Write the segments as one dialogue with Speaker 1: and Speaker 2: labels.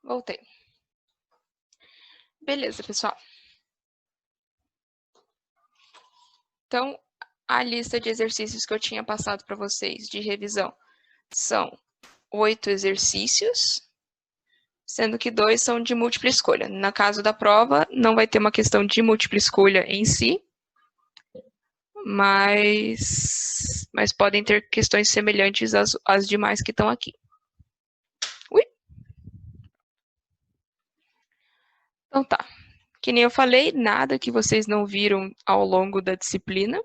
Speaker 1: Voltei. Beleza, pessoal. Então, a lista de exercícios que eu tinha passado para vocês de revisão são 8 exercícios, sendo que 2 são de múltipla escolha. No caso da prova, não vai ter uma questão de múltipla escolha em si, mas podem ter questões semelhantes às demais que estão aqui. Ui. Então tá. Que nem eu falei, nada que vocês não viram ao longo da disciplina.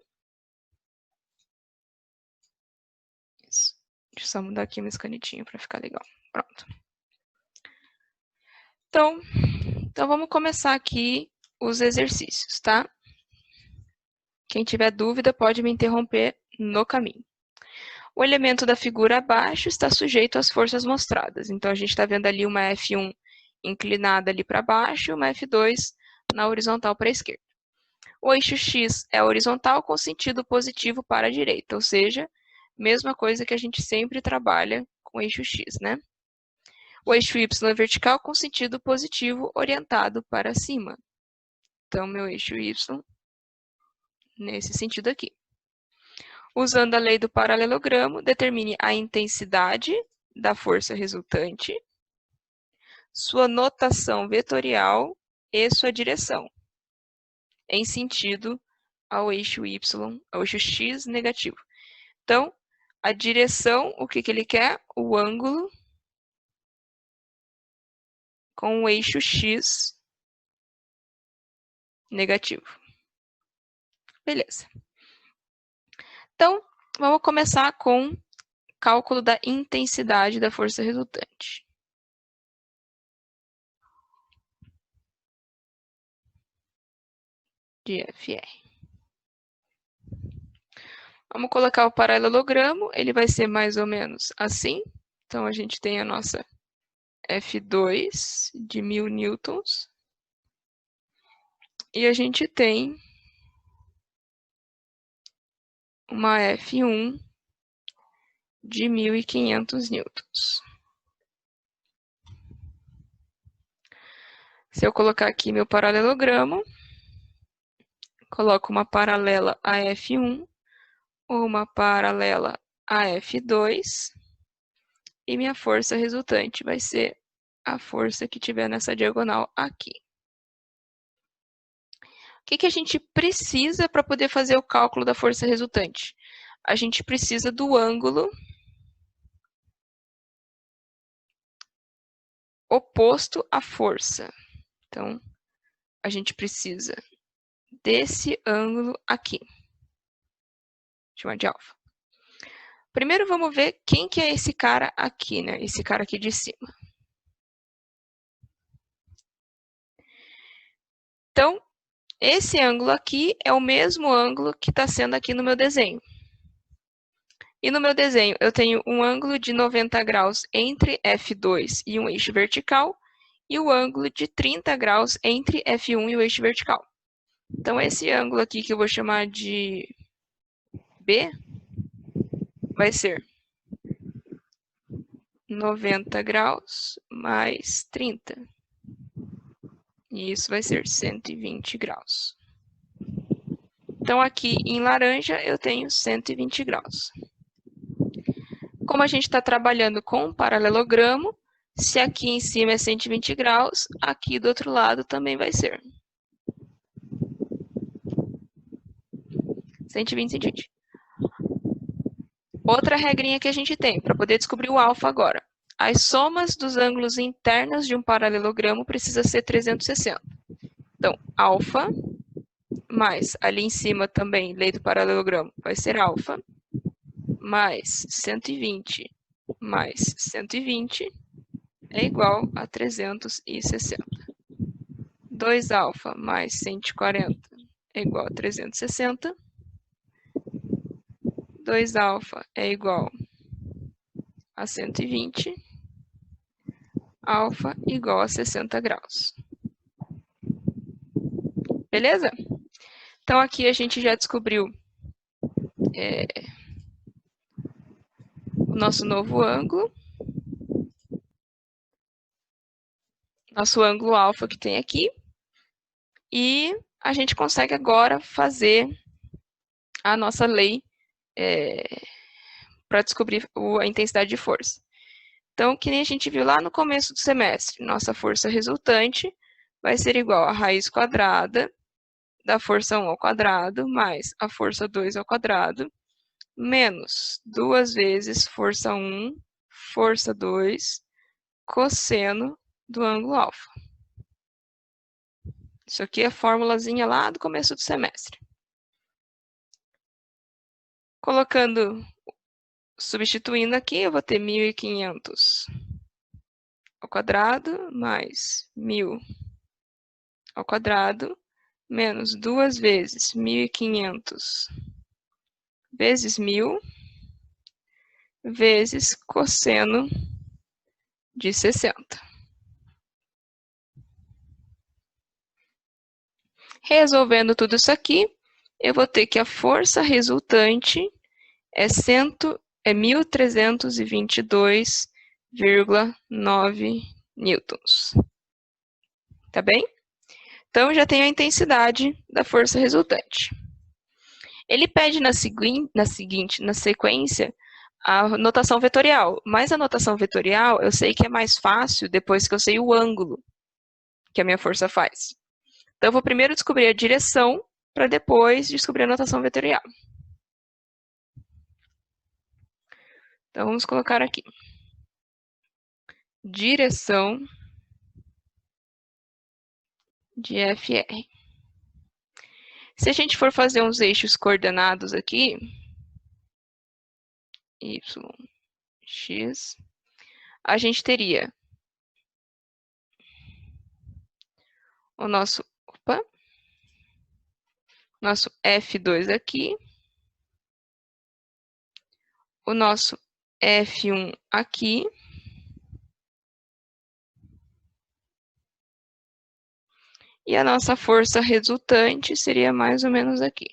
Speaker 1: Isso. Deixa eu só mudar aqui minhas canetinhas para ficar legal. Pronto. Então vamos começar aqui os exercícios, tá? Quem tiver dúvida pode me interromper no caminho. O elemento da figura abaixo está sujeito às forças mostradas. Então, a gente está vendo ali uma F1 inclinada ali para baixo e uma F2 na horizontal para a esquerda. O eixo X é horizontal com sentido positivo para a direita, ou seja, mesma coisa que a gente sempre trabalha com o eixo X, né? O eixo Y é vertical com sentido positivo orientado para cima. Então, meu eixo Y, nesse sentido aqui. Usando a lei do paralelogramo, determine a intensidade da força resultante, sua notação vetorial e sua direção, em sentido ao eixo Y, ao eixo X negativo. Então, a direção, o que ele quer? O ângulo com o eixo X negativo. Beleza. Então, vamos começar com cálculo da intensidade da força resultante. De FR. Vamos colocar o paralelogramo, ele vai ser mais ou menos assim. Então, a gente tem a nossa F2 de 1000 newtons. E a gente tem uma F1 de 1500 newtons. Se eu colocar aqui meu paralelogramo, coloco uma paralela a F1, uma paralela a F2, e minha força resultante vai ser a força que tiver nessa diagonal aqui. O que a gente precisa para poder fazer o cálculo da força resultante? A gente precisa do ângulo oposto à força. Então, a gente precisa desse ângulo aqui. Chama de alfa. Primeiro vamos ver quem que é esse cara aqui, né? Esse cara aqui de cima. Então, esse ângulo aqui é o mesmo ângulo que está sendo aqui no meu desenho. E no meu desenho, eu tenho um ângulo de 90 graus entre F2 e um eixo vertical, e o ângulo de 30 graus entre F1 e o eixo vertical. Então, esse ângulo aqui, que eu vou chamar de B, vai ser 90 graus mais 30. E isso vai ser 120 graus. Então, aqui em laranja, eu tenho 120 graus. Como a gente está trabalhando com um paralelogramo, se aqui em cima é 120 graus, aqui do outro lado também vai ser. 120, 120. Outra regrinha que a gente tem, para poder descobrir o alfa agora. As somas dos ângulos internos de um paralelogramo precisa ser 360. Então, alfa mais, ali em cima também, lei do paralelogramo, vai ser alfa, mais 120 mais 120 é igual a 360. 2 alfa mais 140 é igual a 360. 2 alfa é igual a 120. Alfa igual a 60 graus. Beleza? Então, aqui a gente já descobriu o nosso novo ângulo. nosso ângulo alfa que tem aqui. E a gente consegue agora fazer a nossa lei para descobrir a intensidade de força. Então, que nem a gente viu lá no começo do semestre, nossa força resultante vai ser igual a raiz quadrada da força 1 ao quadrado mais a força 2 ao quadrado, menos 2 vezes força 1, força 2, cosseno do ângulo alfa. Isso aqui é a formulazinha lá do começo do semestre. Substituindo aqui, eu vou ter 1.500 ao quadrado mais 1.000 ao quadrado menos 2 vezes 1.500 vezes 1.000 vezes cosseno de 60. Resolvendo tudo isso aqui, eu vou ter que a força resultante é 1.322,9 newtons. Tá bem? Então, já tenho a intensidade da força resultante. Ele pede na sequência a notação vetorial, mas a notação vetorial eu sei que é mais fácil depois que eu sei o ângulo que a minha força faz. Então, eu vou primeiro descobrir a direção, para depois descobrir a notação vetorial. Então, vamos colocar aqui. Direção de FR. Se a gente for fazer uns eixos coordenados aqui, y, x, a gente teria o nosso F2 aqui, o nosso F1 aqui, e a nossa força resultante seria mais ou menos aqui.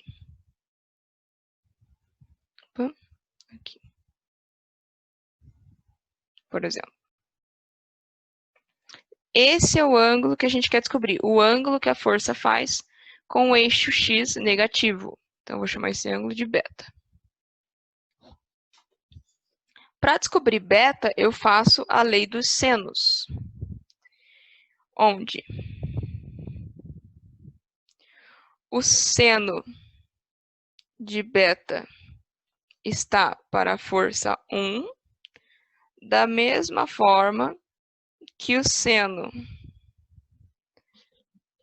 Speaker 1: Aqui. Por exemplo. Esse é o ângulo que a gente quer descobrir, o ângulo que a força faz com o eixo x negativo. Então, eu vou chamar esse ângulo de beta. Para descobrir beta, eu faço a lei dos senos, onde o seno de beta está para a força 1, da mesma forma que o seno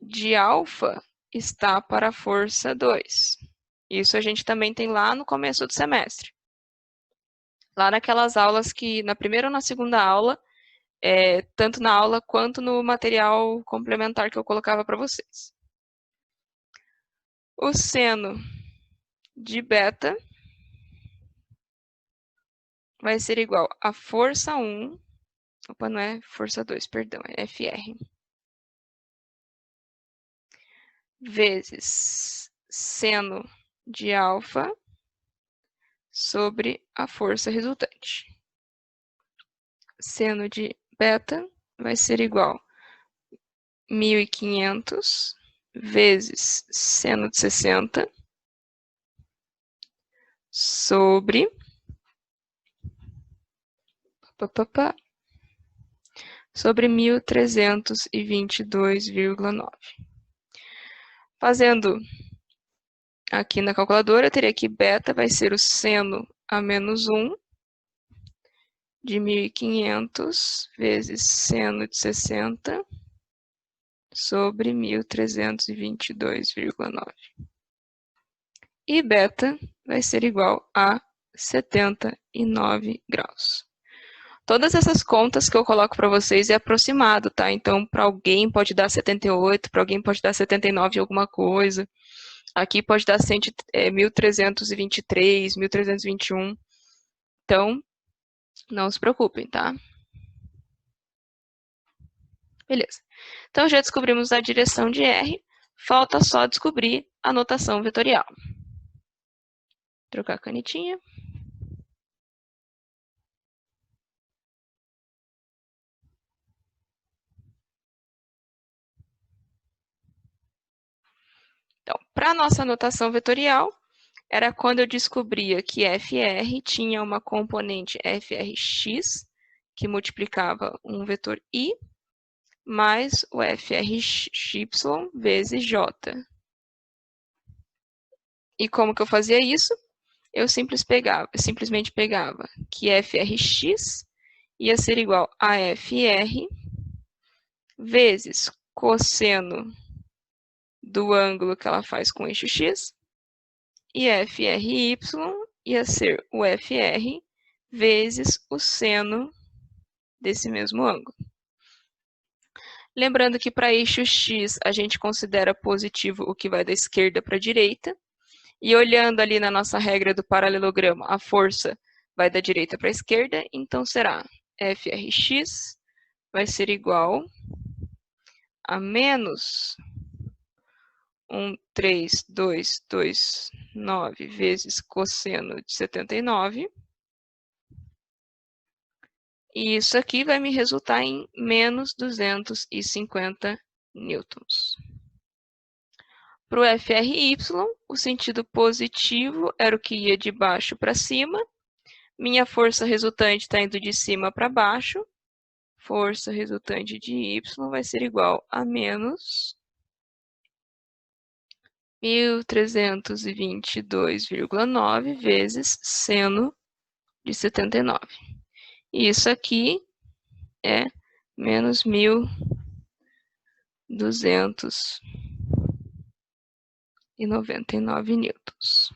Speaker 1: de alfa está para a força 2. Isso a gente também tem lá no começo do semestre. Lá naquelas aulas que, na primeira ou na segunda aula, tanto na aula quanto no material complementar que eu colocava para vocês. O seno de beta vai ser igual a força 1, opa, não é força 2, perdão, é FR, vezes seno de alfa sobre a força resultante. Seno de beta vai ser igual a 1.500 vezes seno de 60 sobre sobre 1.322,9. Fazendo aqui na calculadora, eu teria que beta vai ser o seno a menos 1 de 1.500 vezes seno de 60 sobre 1.322,9. E beta vai ser igual a 79 graus. Todas essas contas que eu coloco para vocês é aproximado, tá? Então, para alguém pode dar 78, para alguém pode dar 79 alguma coisa. Aqui pode dar 1.323, 1.321. Então, não se preocupem, tá? Beleza. Então, já descobrimos a direção de R. Falta só descobrir a notação vetorial. Trocar a canetinha. Então, para a nossa notação vetorial, era quando eu descobria que FR tinha uma componente FRX, que multiplicava um vetor I, mais o FRY vezes J. E como que eu fazia isso? Eu simplesmente pegava que FRX ia ser igual a FR vezes cosseno do ângulo que ela faz com o eixo X, e FRY ia ser o FR vezes o seno desse mesmo ângulo. Lembrando que para eixo X a gente considera positivo o que vai da esquerda para a direita, e olhando ali na nossa regra do paralelogramo, a força vai da direita para a esquerda, então será FRX vai ser igual a menos 1,3229 vezes cosseno de 79. E isso aqui vai me resultar em menos 250 newtons. Para o FRY, o sentido positivo era o que ia de baixo para cima. Minha força resultante está indo de cima para baixo. Força resultante de Y vai ser igual a menos 1.322,9 vezes seno de 79. E isso aqui é menos 1.299 newtons.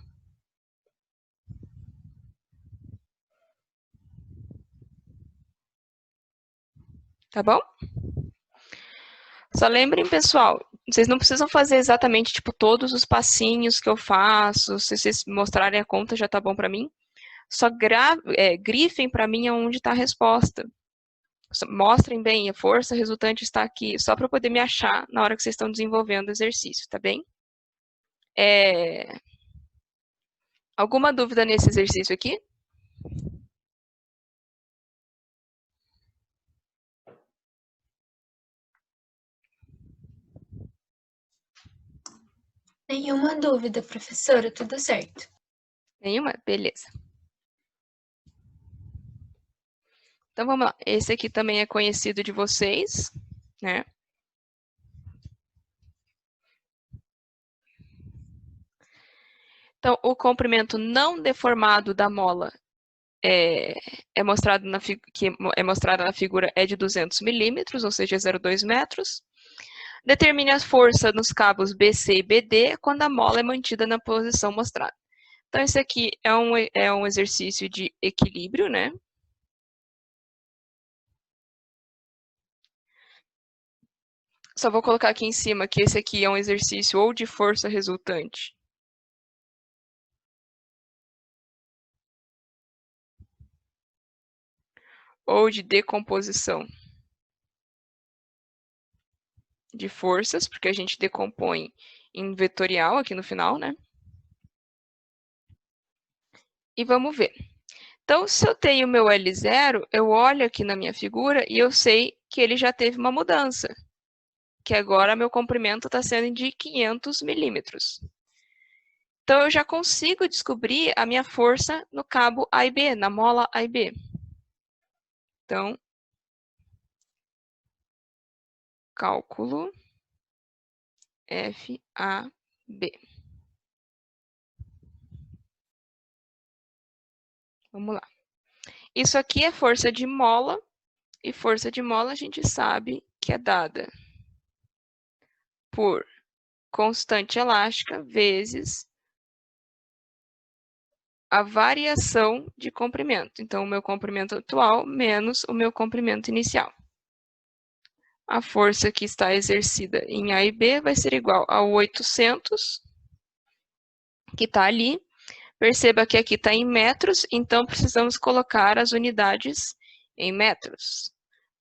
Speaker 1: Tá bom? Só lembrem, pessoal, vocês não precisam fazer exatamente tipo todos os passinhos que eu faço. Se vocês mostrarem a conta já tá bom para mim. Só grifem para mim onde está a resposta. Mostrem bem, a força resultante está aqui, só para eu poder me achar na hora que vocês estão desenvolvendo o exercício, tá bem? Alguma dúvida nesse exercício aqui?
Speaker 2: Nenhuma dúvida, professora, tudo certo.
Speaker 1: Nenhuma? Beleza. Então vamos lá. Esse aqui também é conhecido de vocês, né? Então, o comprimento não deformado da mola mostrada na figura é de 200 milímetros, ou seja, 0,2 metros. Determine a força nos cabos BC e BD quando a mola é mantida na posição mostrada. Então, esse aqui é um exercício de equilíbrio, né? Só vou colocar aqui em cima que esse aqui é um exercício ou de força resultante ou de decomposição de forças, porque a gente decompõe em vetorial aqui no final, né? E vamos ver. Então, se eu tenho o meu L0, eu olho aqui na minha figura e eu sei que ele já teve uma mudança, que agora meu comprimento está sendo de 500 milímetros. Então, eu já consigo descobrir a minha força no cabo A e B, na mola A e B. Então, cálculo FAB. Vamos lá. Isso aqui é força de mola, e força de mola a gente sabe que é dada por constante elástica vezes a variação de comprimento. Então, o meu comprimento atual menos o meu comprimento inicial. A força que está exercida em A e B vai ser igual a 800, que está ali. Perceba que aqui está em metros, então precisamos colocar as unidades em metros.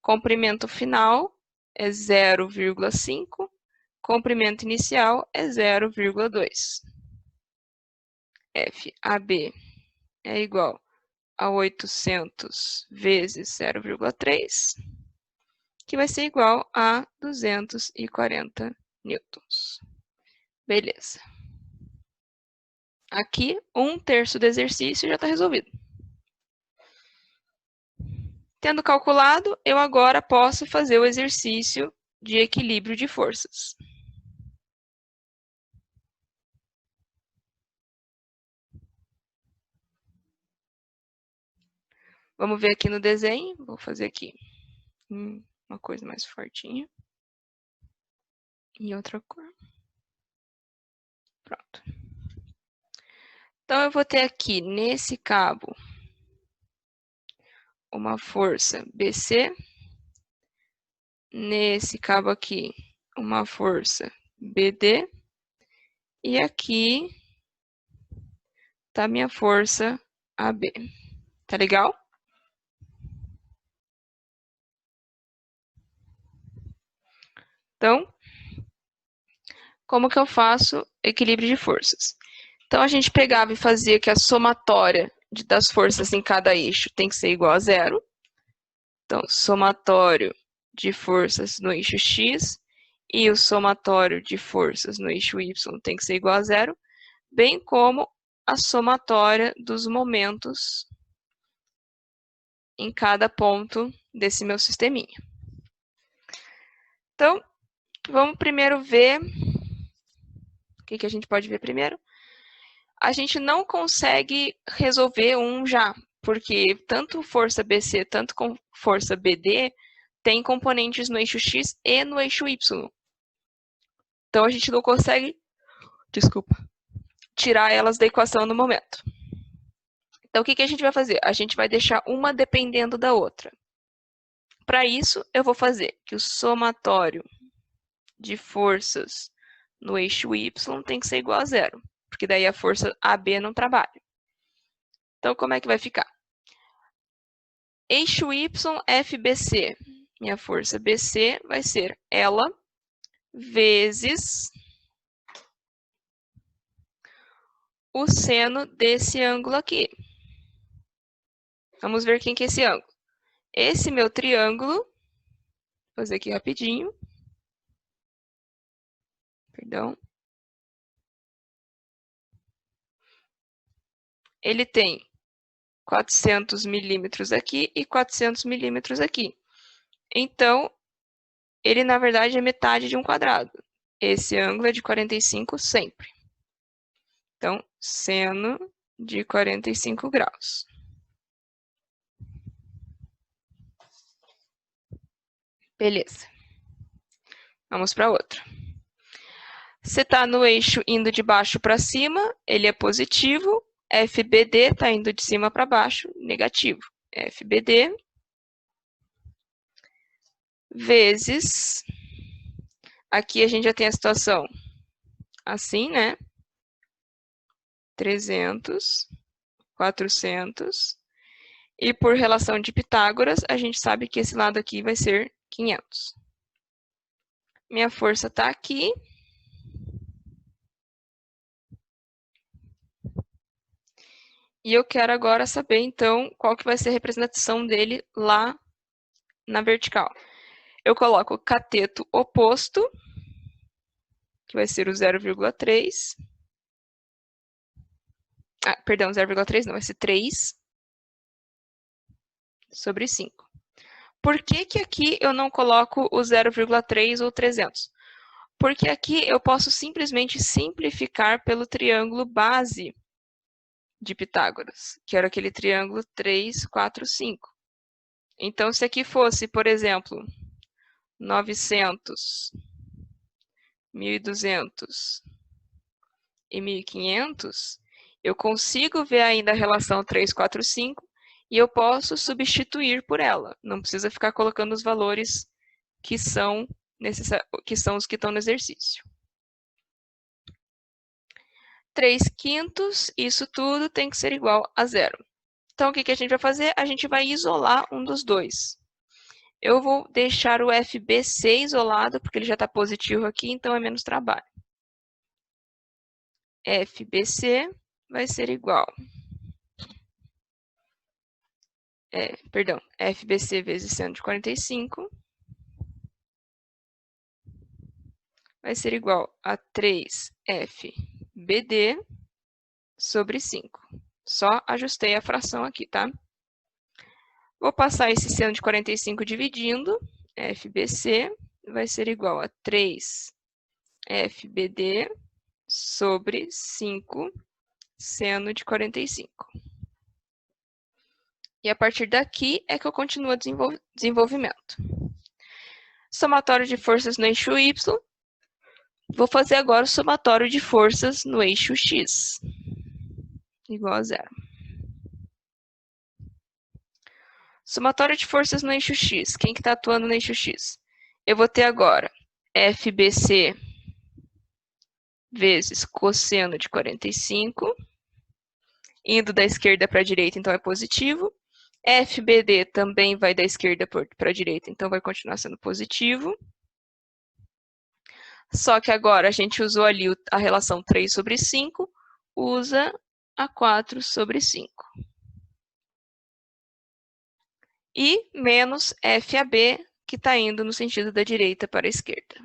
Speaker 1: Comprimento final é 0,5, comprimento inicial é 0,2. FAB é igual a 800 vezes 0,3, que vai ser igual a 240 newtons. Beleza. Aqui, 1/3 do exercício já está resolvido. Tendo calculado, eu agora posso fazer o exercício de equilíbrio de forças. Vamos ver aqui no desenho. Vou fazer aqui uma coisa mais fortinha. E outra cor. Pronto. Então, eu vou ter aqui, nesse cabo, uma força BC. Nesse cabo aqui, uma força BD. E aqui tá a minha força AB. Tá legal? Então, como que eu faço equilíbrio de forças? Então, a gente pegava e fazia que a somatória das forças em cada eixo tem que ser igual a 0. Então, somatório de forças no eixo X e o somatório de forças no eixo Y tem que ser igual a 0, bem como a somatória dos momentos em cada ponto desse meu sisteminha. Então, vamos primeiro ver o que a gente pode ver primeiro. A gente não consegue resolver um já, porque tanto força BC, tanto com força BD, tem componentes no eixo X e no eixo Y. Então, a gente não consegue, tirar elas da equação no momento. Então, o que a gente vai fazer? A gente vai deixar uma dependendo da outra. Para isso, eu vou fazer que o somatório de forças no eixo Y tem que ser igual a 0, porque daí a força AB não trabalha. Então, como é que vai ficar? Eixo Y, FBC. Minha força BC vai ser ela vezes o seno desse ângulo aqui. Vamos ver quem que é esse ângulo. Esse meu triângulo, vou fazer aqui rapidinho. Perdão. Ele tem 400 milímetros aqui e 400 milímetros aqui. Então, ele, na verdade, é metade de um quadrado. Esse ângulo é de 45 sempre. Então, seno de 45 graus. Beleza. Vamos para outra. Se está no eixo indo de baixo para cima, ele é positivo. FBD está indo de cima para baixo, negativo. FBD vezes... Aqui a gente já tem a situação assim, né? 300, 400. E por relação de Pitágoras, a gente sabe que esse lado aqui vai ser 500. Minha força está aqui. E eu quero agora saber, então, qual que vai ser a representação dele lá na vertical. Eu coloco o cateto oposto, que vai ser o 0,3. Perdão, 0,3 não, vai ser 3 sobre 5. Por que que aqui eu não coloco o 0,3 ou 300? Porque aqui eu posso simplesmente simplificar pelo triângulo base de Pitágoras, que era aquele triângulo 3, 4, 5. Então, se aqui fosse, por exemplo, 900, 1.200 e 1.500, eu consigo ver ainda a relação 3, 4, 5 e eu posso substituir por ela. Não precisa ficar colocando os valores que são os que estão no exercício. 3/5, isso tudo tem que ser igual a 0. Então, o que a gente vai fazer? A gente vai isolar um dos dois. Eu vou deixar o FBC isolado, porque ele já está positivo aqui, então é menos trabalho. FBC vai ser igual. FBC vezes seno de 45 vai ser igual a 3FBD sobre 5. Só ajustei a fração aqui, tá? Vou passar esse seno de 45 dividindo. FBC vai ser igual a 3FBD sobre 5 seno de 45. E a partir daqui é que eu continuo o desenvolvimento. Somatório de forças no eixo Y. Vou fazer agora o somatório de forças no eixo X. Igual a 0. Somatório de forças no eixo X. Quem que está atuando no eixo X? Eu vou ter agora FBC vezes cosseno de 45. Indo da esquerda para a direita, então é positivo. FBD também vai da esquerda para a direita, então vai continuar sendo positivo. Só que agora a gente usou ali a relação 3 sobre 5, usa a 4 sobre 5. E menos FAB, que está indo no sentido da direita para a esquerda.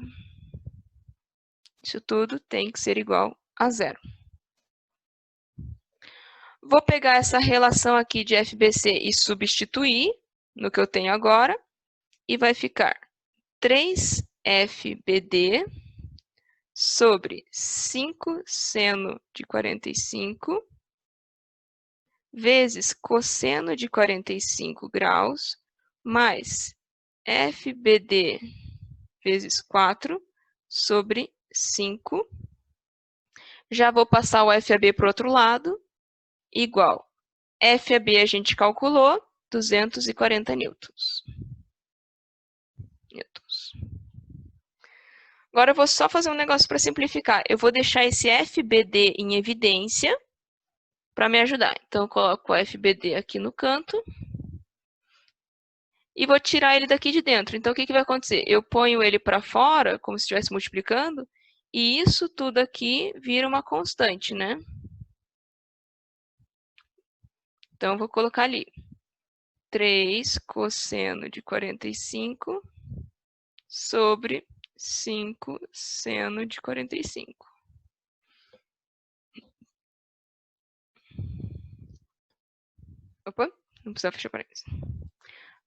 Speaker 1: Isso tudo tem que ser igual a 0. Vou pegar essa relação aqui de FBC e substituir no que eu tenho agora. E vai ficar 3FBD sobre 5 seno de 45 vezes cosseno de 45 graus mais FBD vezes 4 sobre 5. Já vou passar o FAB para o outro lado, igual. FAB a gente calculou, 240 newtons. Agora eu vou só fazer um negócio para simplificar. Eu vou deixar esse FBD em evidência para me ajudar. Então, eu coloco o FBD aqui no canto e vou tirar ele daqui de dentro. Então, o que vai acontecer? Eu ponho ele para fora, como se estivesse multiplicando, e isso tudo aqui vira uma constante, né? Então, eu vou colocar ali 3 cosseno de 45 sobre 5 seno de 45. Opa, não precisa fechar parênteses.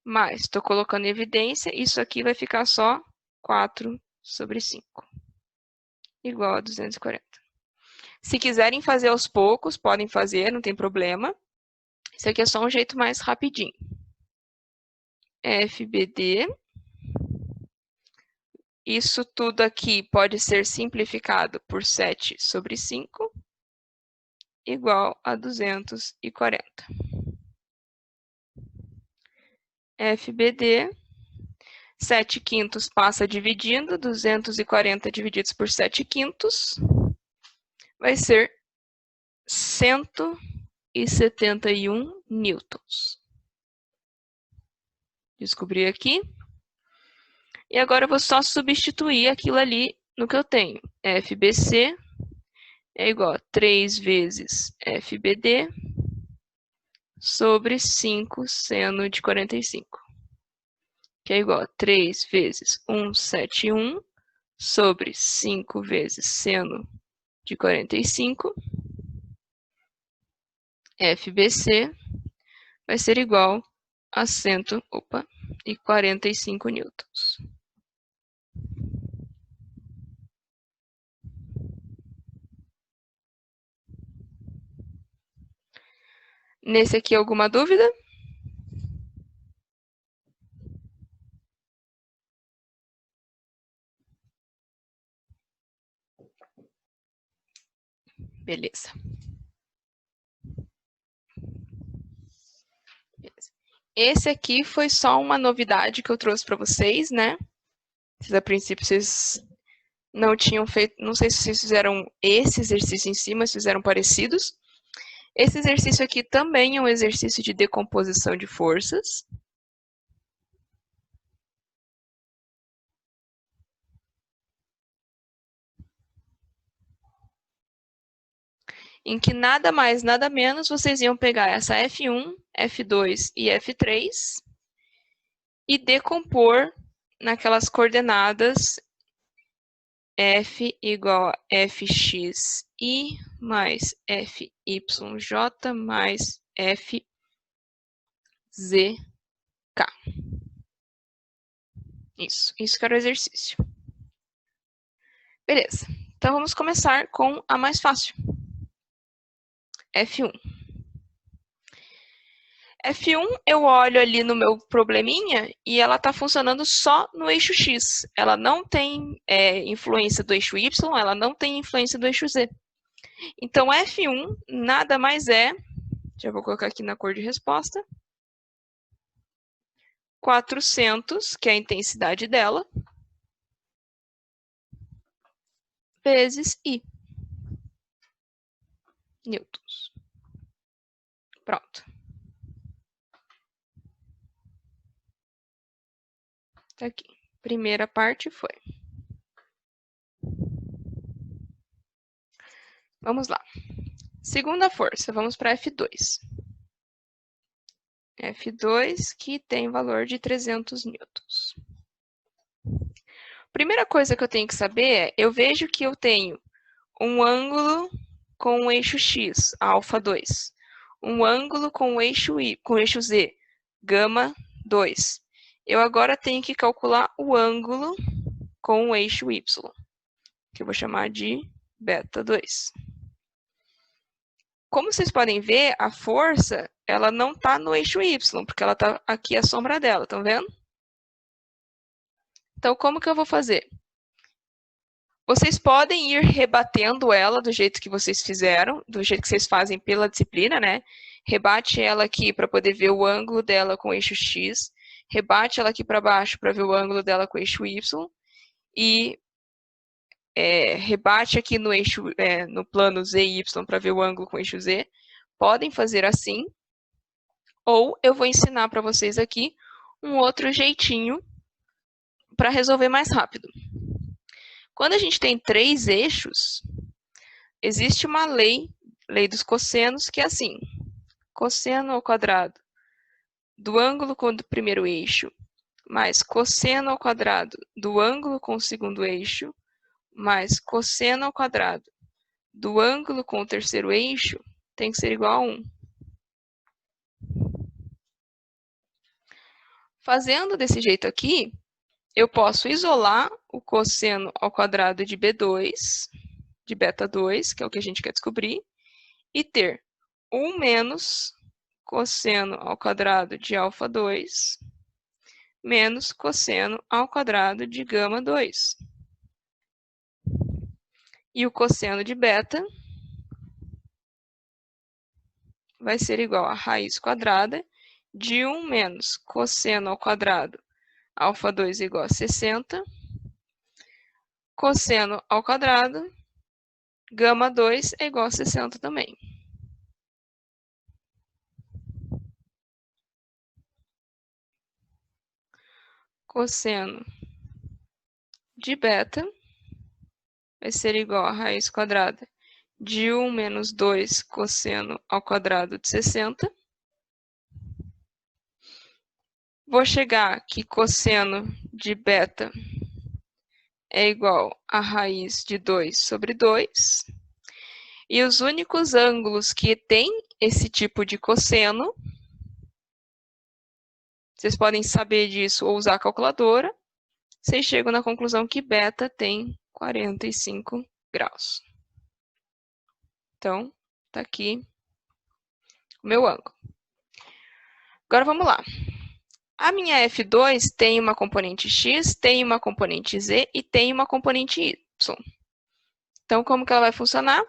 Speaker 1: Mas, estou colocando em evidência, isso aqui vai ficar só 4 sobre 5. Igual a 240. Se quiserem fazer aos poucos, podem fazer, não tem problema. Isso aqui é só um jeito mais rapidinho. FBD. Isso tudo aqui pode ser simplificado por 7 sobre 5, igual a 240. FBD, 7 quintos passa dividindo, 240 divididos por 7 quintos, vai ser 171 newtons. Descobri aqui. E agora eu vou só substituir aquilo ali no que eu tenho. FBC é igual a 3 vezes FBD sobre 5 seno de 45. Que é igual a 3 vezes 171 sobre 5 vezes seno de 45. FBC vai ser igual a 145 newtons. Nesse aqui, alguma dúvida? Beleza. Esse aqui foi só uma novidade que eu trouxe para vocês, né? A princípio, vocês não tinham feito... Não sei se vocês fizeram esse exercício em si, mas fizeram parecidos. Esse exercício aqui também é um exercício de decomposição de forças. Em que nada mais, nada menos, vocês iam pegar essa F1, F2 e F3 e decompor naquelas coordenadas F igual a fxi mais fyj mais fzk. Isso que era o exercício. Beleza, então vamos começar com a mais fácil. F1. F1, eu olho ali no meu probleminha e ela está funcionando só no eixo X. Ela não tem influência do eixo Y, ela não tem influência do eixo Z. Então, F1 nada mais é, já vou colocar aqui na cor de resposta, 400, que é a intensidade dela, vezes I. Newtons. Pronto. Tá aqui. Primeira parte foi. Vamos lá. Segunda força, vamos para F2. F2 que tem valor de 300 newtons. Primeira coisa que eu tenho que saber é, eu vejo que eu tenho um ângulo com o eixo X, alfa 2. Um ângulo com o eixo Y, com o eixo Z, gama 2. Eu agora tenho que calcular o ângulo com o eixo Y, que eu vou chamar de beta 2. Como vocês podem ver, a força ela não está no eixo Y, porque ela está aqui a sombra dela, estão vendo? Então, como que eu vou fazer? Vocês podem ir rebatendo ela do jeito que vocês fizeram, do jeito que vocês fazem pela disciplina, né? Rebate ela aqui para poder ver o ângulo dela com o eixo X, rebate ela aqui para baixo para ver o ângulo dela com o eixo Y, e rebate aqui no eixo, no plano Z e Y para ver o ângulo com o eixo Z. Podem fazer assim, ou eu vou ensinar para vocês aqui um outro jeitinho para resolver mais rápido. Quando a gente tem 3 eixos, existe uma lei dos cossenos, que é assim, cosseno ao quadrado do ângulo com o primeiro eixo, mais cosseno ao quadrado do ângulo com o segundo eixo, mais cosseno ao quadrado do ângulo com o terceiro eixo, tem que ser igual a 1. Fazendo desse jeito aqui, eu posso isolar o cosseno ao quadrado de B2, de beta 2, que é o que a gente quer descobrir, e ter 1 menos cosseno ao quadrado de alfa 2 menos cosseno ao quadrado de gama 2. E o cosseno de beta vai ser igual a raiz quadrada de 1 menos cosseno ao quadrado alfa 2 igual a 60, cosseno ao quadrado, gama 2 é igual a 60 também. Cosseno de beta vai ser igual a raiz quadrada de 1 menos 2 cosseno ao quadrado de 60. Vou chegar que cosseno de beta é igual a raiz de 2 sobre 2. E os únicos ângulos que têm esse tipo de cosseno, vocês podem saber disso ou usar a calculadora, vocês chegam na conclusão que beta tem 45 graus. Então, está aqui o meu ângulo. Agora vamos lá. A minha F2 tem uma componente X, tem uma componente Z e tem uma componente Y. Então, como que ela vai funcionar?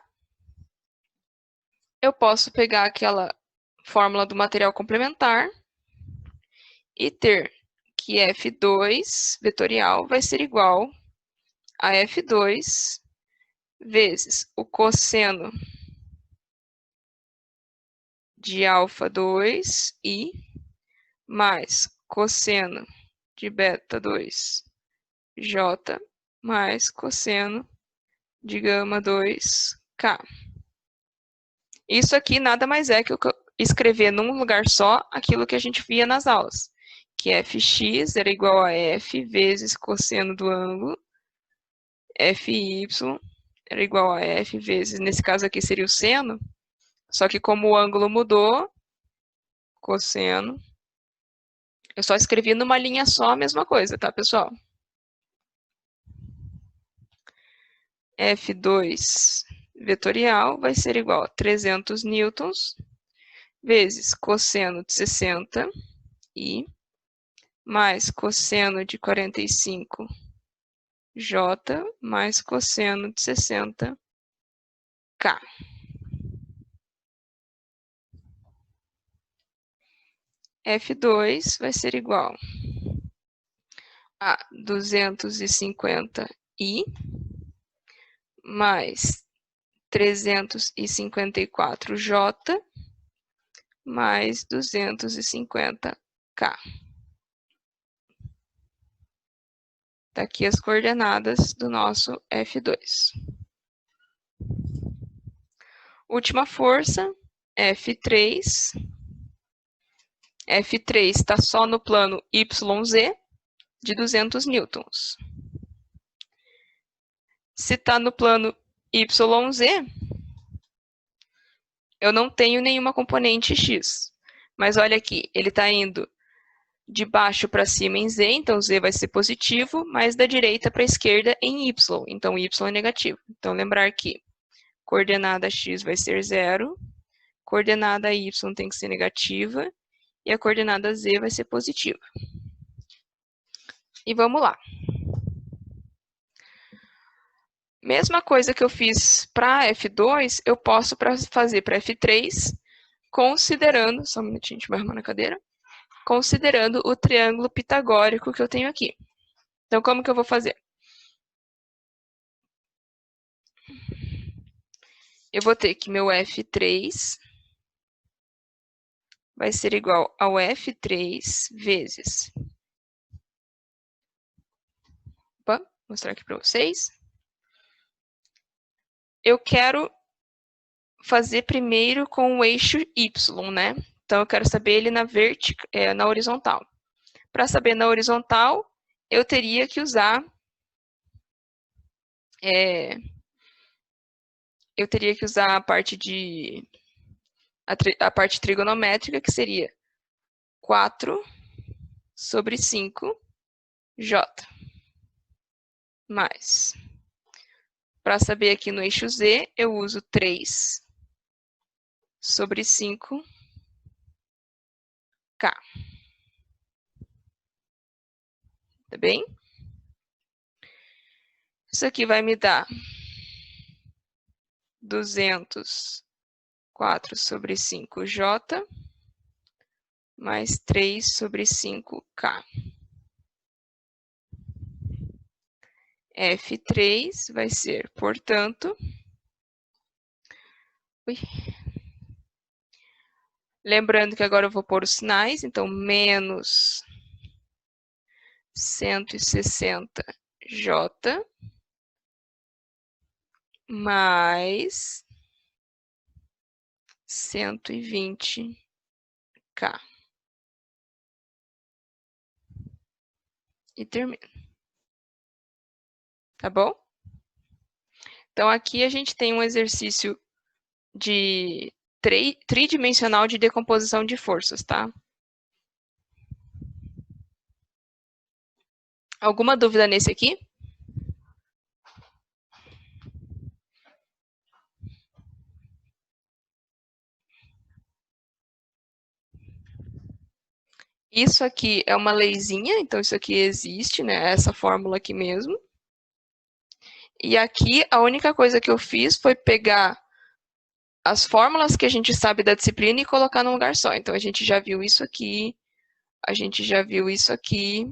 Speaker 1: Eu posso pegar aquela fórmula do material complementar e ter que F2 vetorial vai ser igual a F2 vezes o cosseno de alfa 2 I mais cosseno de beta 2 J mais cosseno de gama 2 K. Isso aqui nada mais é que eu escrever num lugar só aquilo que a gente via nas aulas, que fx era igual a f vezes cosseno do ângulo FY era igual a F vezes, nesse caso aqui seria o seno, só que como o ângulo mudou, cosseno, eu só escrevi numa linha só a mesma coisa, tá, pessoal? F2 vetorial vai ser igual a 300 newtons vezes cosseno de 60 I mais cosseno de 45 J mais cosseno de 60 K. F2 vai ser igual a 250 I mais 354 J mais 250 K. Tá aqui as coordenadas do nosso F2. Última força, F3. F3 está só no plano YZ, de 200 newtons. Se está no plano YZ, eu não tenho nenhuma componente X. Mas olha aqui, ele está indo de baixo para cima em Z, então Z vai ser positivo, mas da direita para a esquerda em Y, então Y é negativo. Então, lembrar que coordenada X vai ser 0, coordenada Y tem que ser negativa, e a coordenada Z vai ser positiva. E vamos lá. Mesma coisa que eu fiz para F2, eu posso fazer para F3, considerando, só um minutinho, deixa eu me arrumar na cadeira, considerando o triângulo pitagórico que eu tenho aqui. Então, como que eu vou fazer? Eu vou ter que meu F3 vai ser igual ao F3 vezes... Opa, vou mostrar aqui para vocês. Eu quero fazer primeiro com o eixo Y, né? Então, eu quero saber ele na horizontal. Para saber na horizontal, eu teria que usar... a parte a parte trigonométrica, que seria 4 sobre 5 J. Mais. Para saber aqui no eixo Z, eu uso 3 sobre 5 K. Tá bem? Isso aqui vai me dar 204 sobre 5 J mais 3 sobre 5 K. F3 vai ser, portanto... Lembrando que agora eu vou pôr os sinais, então, menos 160 J mais 120 K. E termino. Tá bom? Então, aqui a gente tem um exercício de tridimensional de decomposição de forças, tá? Alguma dúvida nesse aqui? Isso aqui é uma leizinha, então isso aqui existe, né? Essa fórmula aqui mesmo. E aqui a única coisa que eu fiz foi pegar as fórmulas que a gente sabe da disciplina e colocar num lugar só. Então, a gente já viu isso aqui, a gente já viu isso aqui.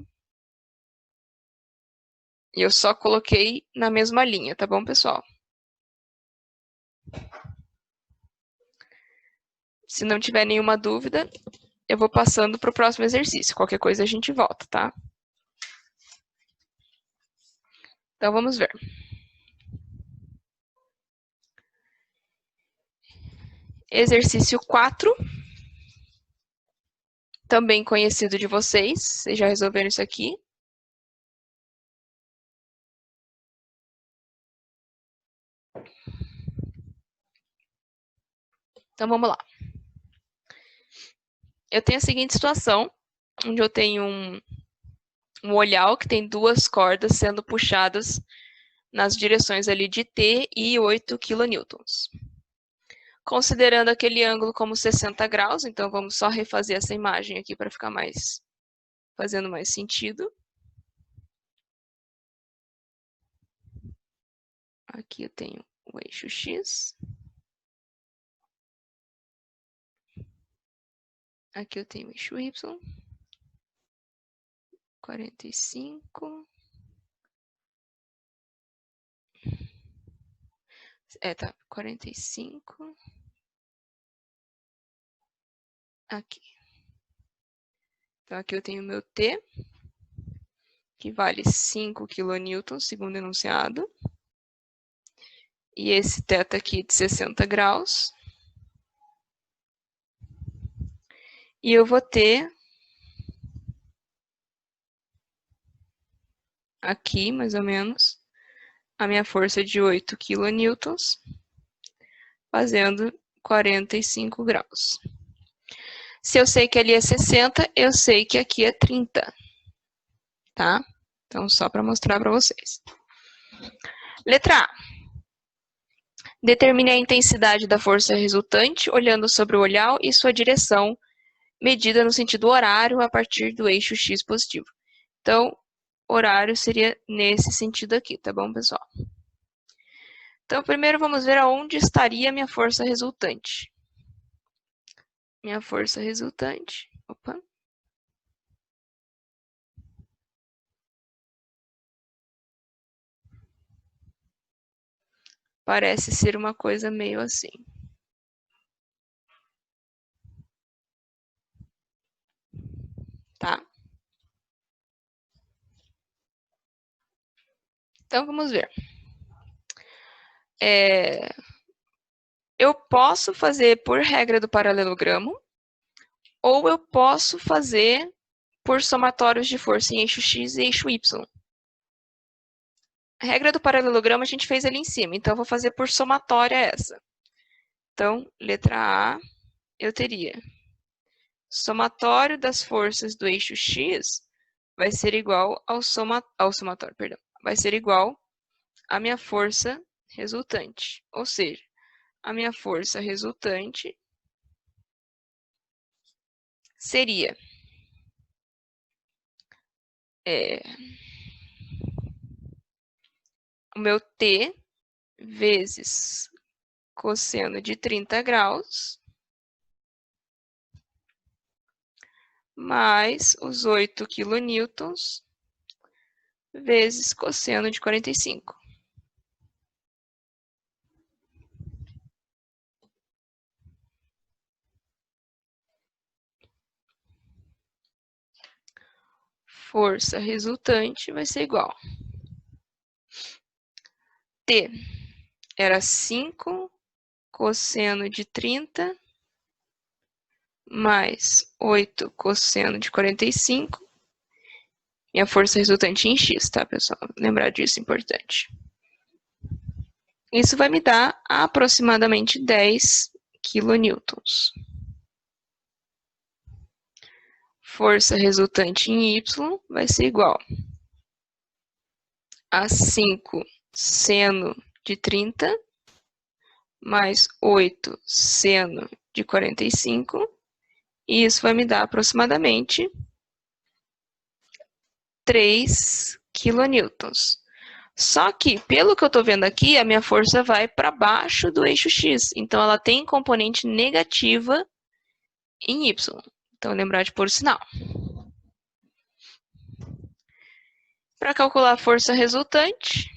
Speaker 1: E eu só coloquei na mesma linha, tá bom, pessoal? Se não tiver nenhuma dúvida, eu vou passando para o próximo exercício. Qualquer coisa a gente volta, tá? Então, vamos ver. Exercício 4. Também conhecido de vocês. Vocês já resolveram isso aqui. Então, vamos lá. Eu tenho a seguinte situação, onde eu tenho um olhal que tem duas cordas sendo puxadas nas direções ali de T e 8 kN. Considerando aquele ângulo como 60 graus, então vamos só refazer essa imagem aqui para ficar fazendo mais sentido. Aqui eu tenho o eixo X. Aqui eu tenho o eixo Y. 45. Tá. 45. Aqui. Então, aqui eu tenho o meu T, que vale 5 kN, segundo o enunciado. E esse θ aqui de 60 graus. E eu vou ter aqui, mais ou menos, a minha força de 8 kN, fazendo 45 graus. Se eu sei que ali é 60, eu sei que aqui é 30. Tá? Então, só para mostrar para vocês. Letra A. Determine a intensidade da força resultante olhando sobre o olhal e sua direção, medida no sentido horário a partir do eixo X positivo. Então, horário seria nesse sentido aqui, tá bom, pessoal? Então, primeiro vamos ver aonde estaria a minha força resultante. Minha força resultante. Opa. Parece ser uma coisa meio assim. Tá? Então, vamos ver. Eu posso fazer por regra do paralelogramo, ou eu posso fazer por somatórios de força em eixo X e eixo Y. A regra do paralelogramo a gente fez ali em cima, então eu vou fazer por somatória essa. Então, letra A, eu teria somatório das forças do eixo X vai ser igual ao somatório, perdão, vai ser igual à minha força resultante. Ou seja, a minha força resultante seria o meu T vezes cosseno de 30 graus mais os 8 kN vezes cosseno de 45. Força resultante vai ser igual. T era 5 cosseno de 30 mais 8 cosseno de 45. Minha força resultante em X, tá, pessoal? Lembrar disso é importante. Isso vai me dar aproximadamente 10 kN. Força resultante em Y vai ser igual a 5 seno de 30 mais 8 seno de 45. E isso vai me dar aproximadamente 3 kN. Só que, pelo que eu estou vendo aqui, a minha força vai para baixo do eixo X. Então, ela tem componente negativa em Y. Então, lembrar de pôr o sinal. Para calcular a força resultante,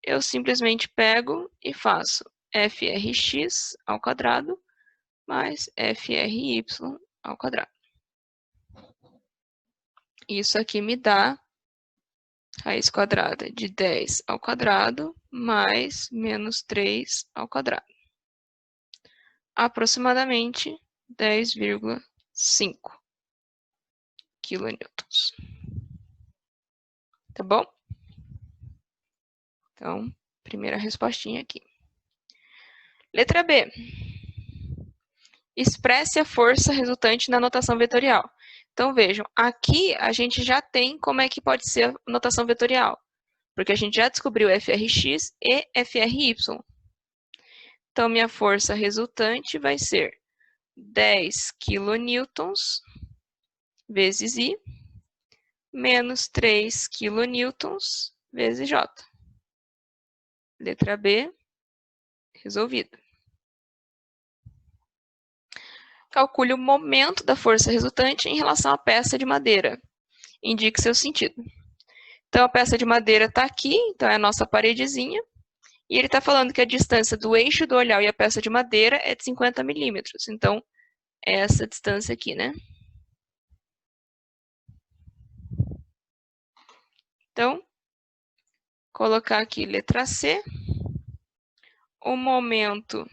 Speaker 1: eu simplesmente pego e faço FRX ao quadrado mais FRY ao quadrado. Isso aqui me dá raiz quadrada de 10 ao quadrado mais menos 3 ao quadrado. Aproximadamente 10,5 kN. Tá bom? Então, primeira respostinha aqui. Letra B. Expresse a força resultante na notação vetorial. Então, vejam, aqui a gente já tem como é que pode ser a notação vetorial, porque a gente já descobriu FRX e FRY. Então, minha força resultante vai ser 10 kN vezes I, menos 3 kN vezes J. Letra B, resolvida. Calcule o momento da força resultante em relação à peça de madeira. Indique seu sentido. Então, a peça de madeira está aqui, então é a nossa paredezinha. E ele está falando que a distância do eixo do olhar e a peça de madeira é de 50 milímetros. Então, é essa distância aqui, né? Então, colocar aqui letra C. O momento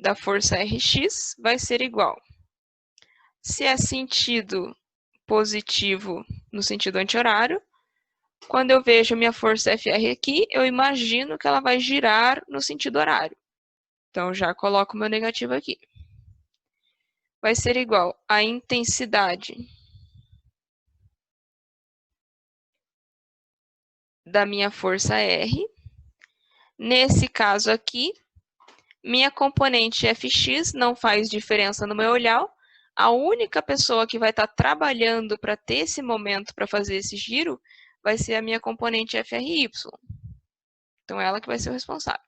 Speaker 1: da força Rx vai ser igual. Se é sentido positivo no sentido anti-horário, quando eu vejo minha força FR aqui, eu imagino que ela vai girar no sentido horário. Então, já coloco o meu negativo aqui. Vai ser igual à intensidade da minha força R. Nesse caso aqui, minha componente Fx não faz diferença no meu olhar. A única pessoa que vai estar trabalhando para ter esse momento para fazer esse giro vai ser a minha componente FRY. Então, ela que vai ser o responsável.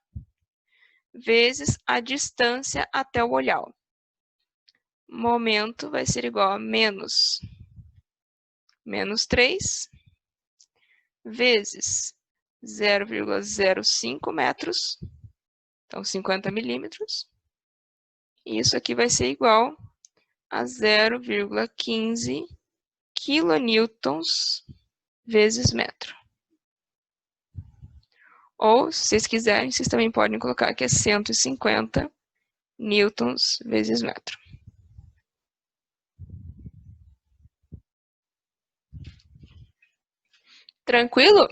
Speaker 1: Vezes a distância até o olhar. Momento vai ser igual a menos 3 vezes 0,05 metros, então 50 milímetros. E isso aqui vai ser igual a 0,15 quilonewtons vezes metro. Ou, se vocês quiserem, vocês também podem colocar que é 150 newtons vezes metro. Tranquilo?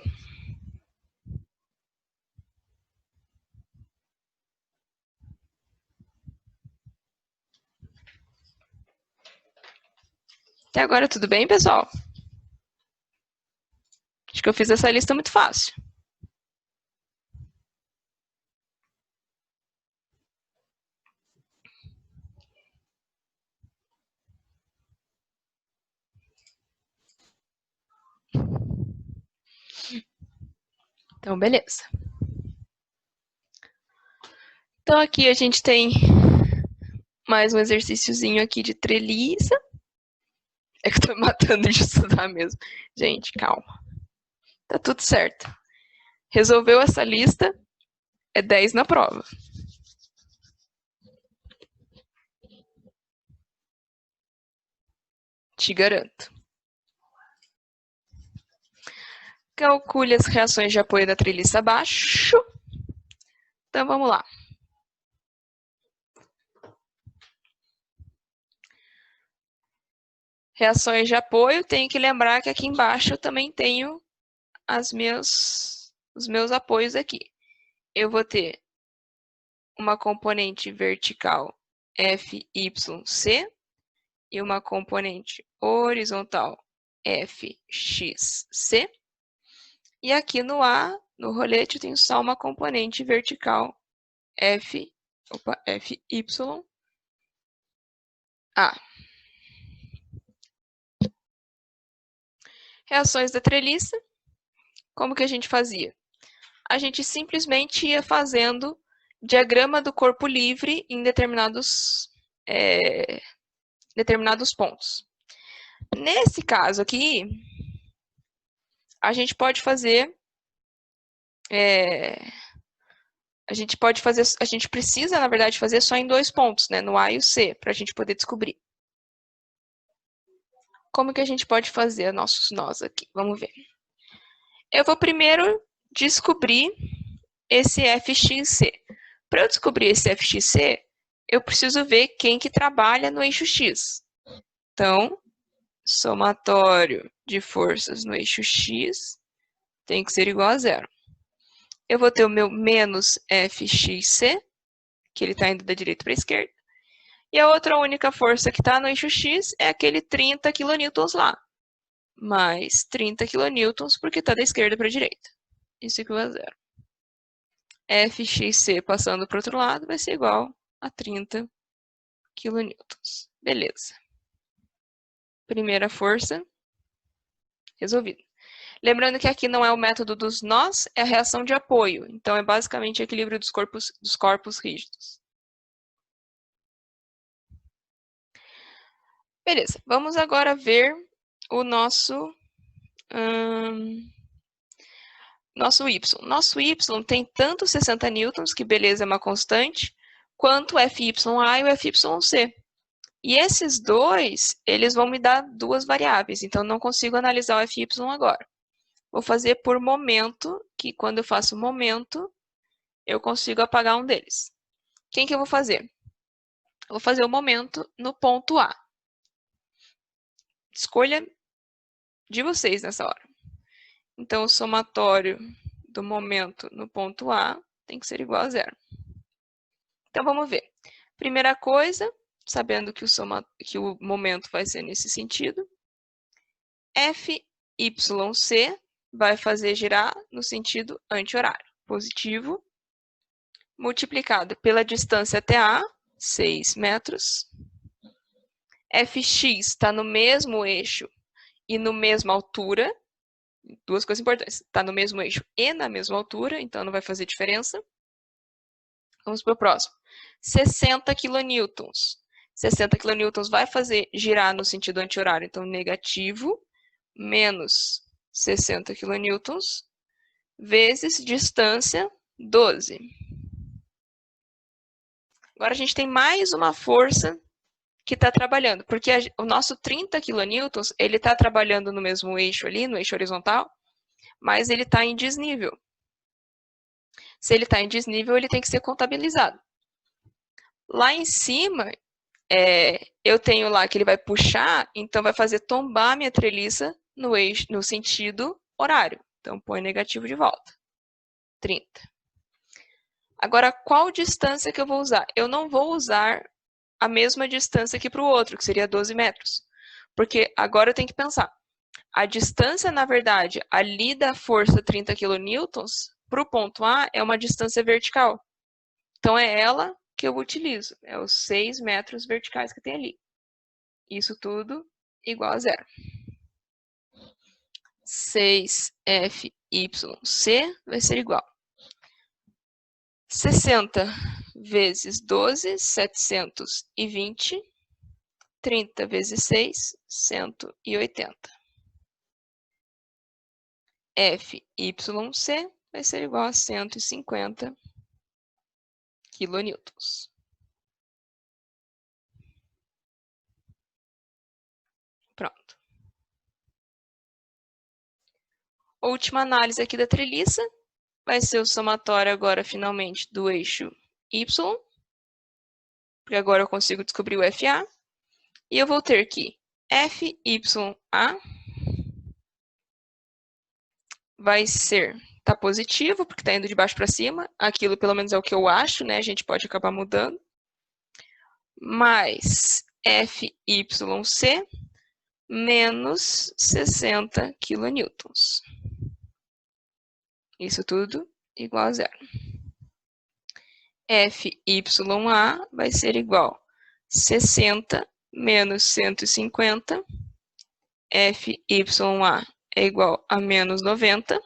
Speaker 1: Até agora tudo bem, pessoal? Acho que eu fiz essa lista muito fácil. Então, beleza. Então, aqui a gente tem mais um exercíciozinho aqui de treliça. É que eu tô me matando de estudar mesmo. Gente, calma. Tá tudo certo. Resolveu essa lista, é 10 na prova. Te garanto. Calcule as reações de apoio da treliça abaixo. Então, vamos lá. Reações de apoio, tenho que lembrar que aqui embaixo eu também tenho os meus apoios aqui. Eu vou ter uma componente vertical FYC e uma componente horizontal FXC. E aqui no A, no rolete, eu tenho só uma componente vertical FY A. Reações da treliça. Como que a gente fazia? A gente simplesmente ia fazendo diagrama do corpo livre em determinados pontos. Nesse caso aqui, a gente precisa, na verdade, fazer só em 2 pontos, né, no A e o C, para a gente poder descobrir. Como que a gente pode fazer nossos nós aqui? Vamos ver. Eu vou primeiro descobrir esse FXC. Para eu descobrir esse FXC, eu preciso ver quem que trabalha no eixo X. Então, somatório de forças no eixo X tem que ser igual a 0. eu vou ter o meu menos FXC, que ele está indo da direita para a esquerda. E a outra única força que está no eixo X é aquele 30 kN lá. Mais 30 kN, porque está da esquerda para a direita. Isso equivale a zero. FXC passando para o outro lado vai ser igual a 30 kN. Beleza. Primeira força resolvida. Lembrando que aqui não é o método dos nós, é a reação de apoio. Então, é basicamente o equilíbrio dos corpos rígidos. Beleza, vamos agora ver o nosso Y. Nosso Y tem tanto 60 newtons, que beleza, é uma constante, quanto o FYA e o FYC. E esses dois, eles vão me dar duas variáveis, então não consigo analisar o FY agora. Vou fazer por momento, que quando eu faço momento, eu consigo apagar um deles. Quem que eu vou fazer? Eu vou fazer o momento no ponto A. Escolha de vocês nessa hora. Então, o somatório do momento no ponto A tem que ser igual a zero. Então, vamos ver. Primeira coisa, sabendo que o momento vai ser nesse sentido, FYC vai fazer girar no sentido anti-horário, positivo, multiplicado pela distância até A, 6 metros. Fx está no mesmo eixo e na mesma altura. Duas coisas importantes. Está no mesmo eixo e na mesma altura, então não vai fazer diferença. Vamos para o próximo. 60 kN. 60 kN vai fazer girar no sentido anti-horário, então negativo, menos 60 kN, vezes distância 12. Agora a gente tem mais uma força que está trabalhando, porque o nosso 30 kN, ele está trabalhando no mesmo eixo ali, no eixo horizontal, mas ele está em desnível. Se ele está em desnível, ele tem que ser contabilizado. Lá em cima, eu tenho lá que ele vai puxar, então vai fazer tombar a minha treliça no sentido horário. Então, põe negativo de volta. 30. Agora, qual distância que eu vou usar? Eu não vou usar a mesma distância aqui para o outro, que seria 12 metros. Porque agora eu tenho que pensar. A distância, na verdade, ali da força 30 kN, para o ponto A, é uma distância vertical. Então, é ela que eu utilizo. É os 6 metros verticais que tem ali. Isso tudo igual a zero. 6FYC vai ser igual. 60 vezes 12, 720. 30 vezes 6, 180. FYC vai ser igual a 150 kN. Pronto. Última análise aqui da treliça. Vai ser o somatório agora, finalmente, do eixo Y. Porque agora eu consigo descobrir o FA. E eu vou ter que FYA vai ser, tá positivo, porque está indo de baixo para cima. Aquilo, pelo menos, é o que eu acho, né? A gente pode acabar mudando. Mais FYC menos 60 kN. Isso tudo igual a zero. FYA vai ser igual a 60 menos 150. FYA é igual a menos 90.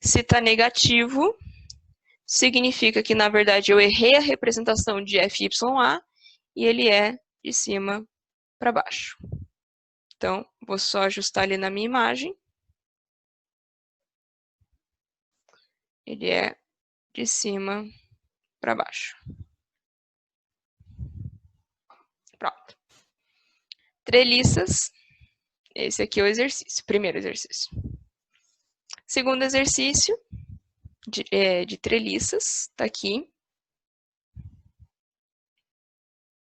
Speaker 1: Se está negativo, significa que, na verdade, eu errei a representação de FYA e ele é de cima para baixo. Então, vou só ajustar ali na minha imagem. Ele é de cima para baixo. Pronto. Treliças. Esse aqui é o exercício, primeiro exercício. Segundo exercício de treliças, está aqui.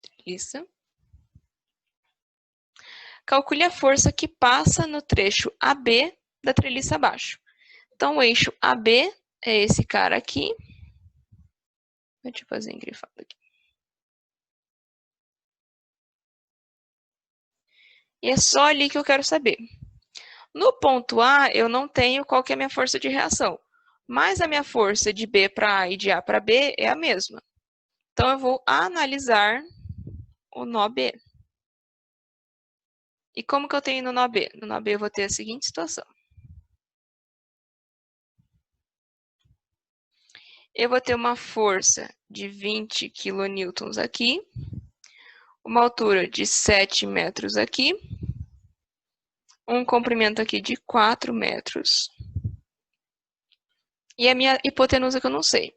Speaker 1: Treliça. Calcule a força que passa no trecho AB da treliça abaixo. Então, o eixo AB é esse cara aqui. Deixa eu fazer engrifado aqui. E é só ali que eu quero saber. No ponto A, eu não tenho qual que é a minha força de reação. Mas a minha força de B para A e de A para B é a mesma. Então, eu vou analisar o nó B. E como que eu tenho no nó B? No nó B eu vou ter a seguinte situação. Eu vou ter uma força de 20 kN aqui, uma altura de 7 metros aqui, um comprimento aqui de 4 metros. E a minha hipotenusa que eu não sei.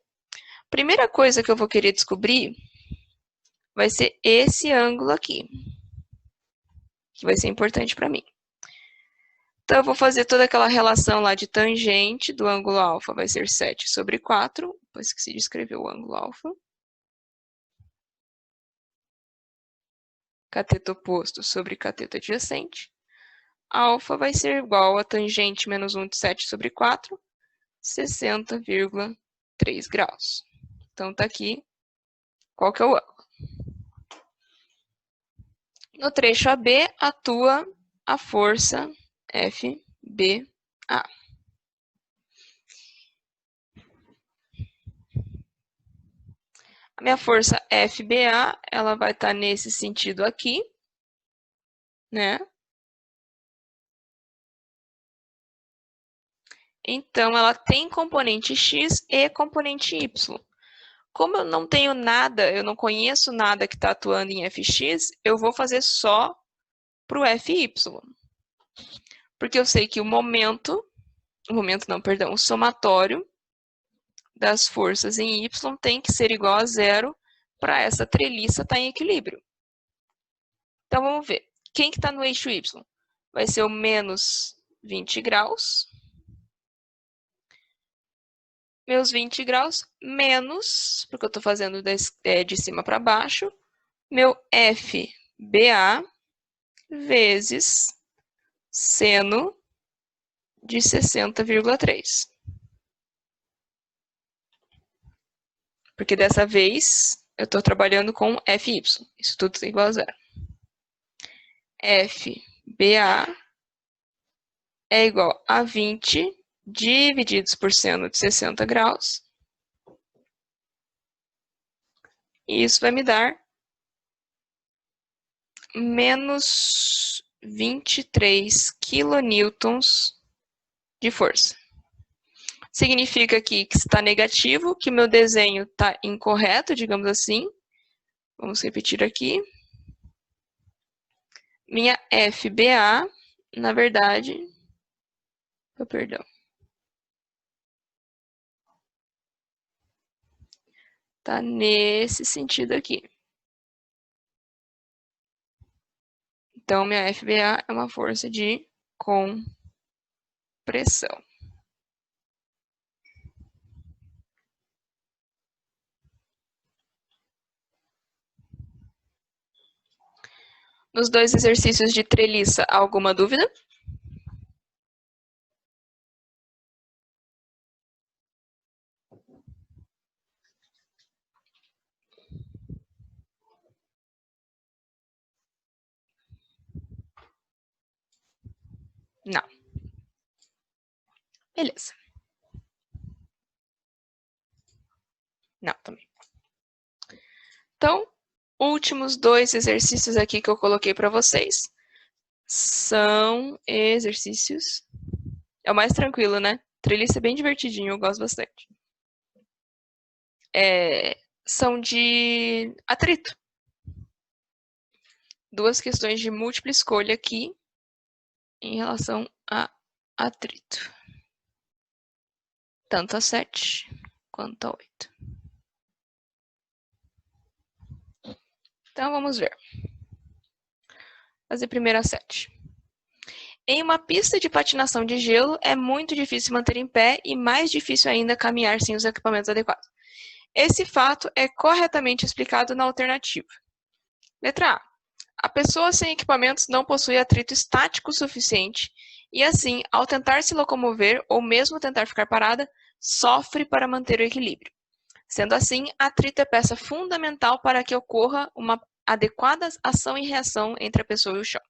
Speaker 1: Primeira coisa que eu vou querer descobrir vai ser esse ângulo aqui, que vai ser importante para mim. Então, eu vou fazer toda aquela relação lá de tangente do ângulo alfa, vai ser 7 sobre 4. Depois esqueci de escrever o ângulo alfa. Cateto oposto sobre cateto adjacente. Alfa vai ser igual a tangente menos 1 de 7 sobre 4, 60,3 graus. Então, está aqui qual que é o ângulo. No trecho AB, atua a força FBA. A minha força FBA, ela vai estar nesse sentido aqui, né? Então, ela tem componente X e componente Y. Como eu não tenho nada, eu não conheço nada que está atuando em Fx, eu vou fazer só para o Fy. Porque eu sei que o somatório das forças em Y tem que ser igual a zero para essa treliça estar em equilíbrio. Então, vamos ver. Quem que está no eixo Y? Vai ser o menos 20 graus. Meus 20 graus menos, porque eu estou fazendo de cima para baixo, meu FBA vezes seno de 60,3. Porque dessa vez eu estou trabalhando com FY. Isso tudo é igual a zero. FBA é igual a 20 divididos por seno de 60 graus. E isso vai me dar menos 23 quilonewtons de força. Significa aqui que está negativo, que meu desenho está incorreto, digamos assim. Vamos repetir aqui. Minha FBA, na verdade, perdão, está nesse sentido aqui. Então, minha FBA é uma força de compressão. Nos dois exercícios de treliça, alguma dúvida? Não. Beleza. Não, também. Então, últimos dois exercícios aqui que eu coloquei para vocês são exercícios. É o mais tranquilo, né? Treliça é bem divertidinho, eu gosto bastante. São de atrito. Duas questões de múltipla escolha aqui em relação a atrito. Tanto a 7 quanto a 8. Então, vamos ver. Fazer primeiro a 7. Em uma pista de patinação de gelo, é muito difícil manter em pé e mais difícil ainda caminhar sem os equipamentos adequados. Esse fato é corretamente explicado na alternativa. Letra A. A pessoa sem equipamentos não possui atrito estático suficiente e assim, ao tentar se locomover ou mesmo tentar ficar parada, sofre para manter o equilíbrio. Sendo assim, atrito é peça fundamental para que ocorra uma adequada ação e reação entre a pessoa e o chão.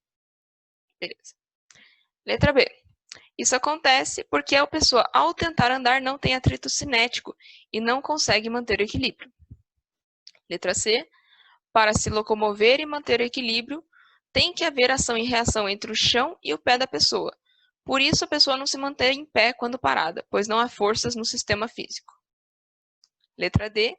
Speaker 1: Beleza. Letra B. Isso acontece porque a pessoa, ao tentar andar, não tem atrito cinético e não consegue manter o equilíbrio. Letra C. Para se locomover e manter o equilíbrio, tem que haver ação e reação entre o chão e o pé da pessoa. Por isso, a pessoa não se mantém em pé quando parada, pois não há forças no sistema físico. Letra D.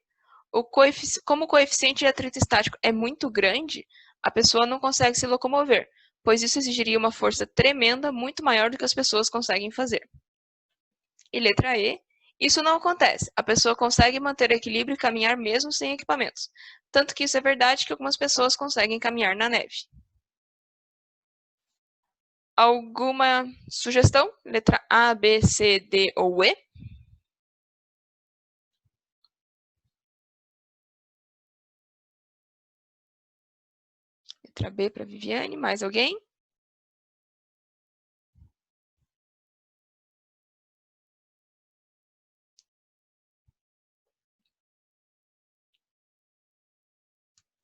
Speaker 1: Como o coeficiente de atrito estático é muito grande, a pessoa não consegue se locomover, pois isso exigiria uma força tremenda, muito maior do que as pessoas conseguem fazer. E letra E. Isso não acontece. A pessoa consegue manter o equilíbrio e caminhar mesmo sem equipamentos. Tanto que isso é verdade que algumas pessoas conseguem caminhar na neve. Alguma sugestão? Letra A, B, C, D ou E? Letra B para Viviane. Mais alguém?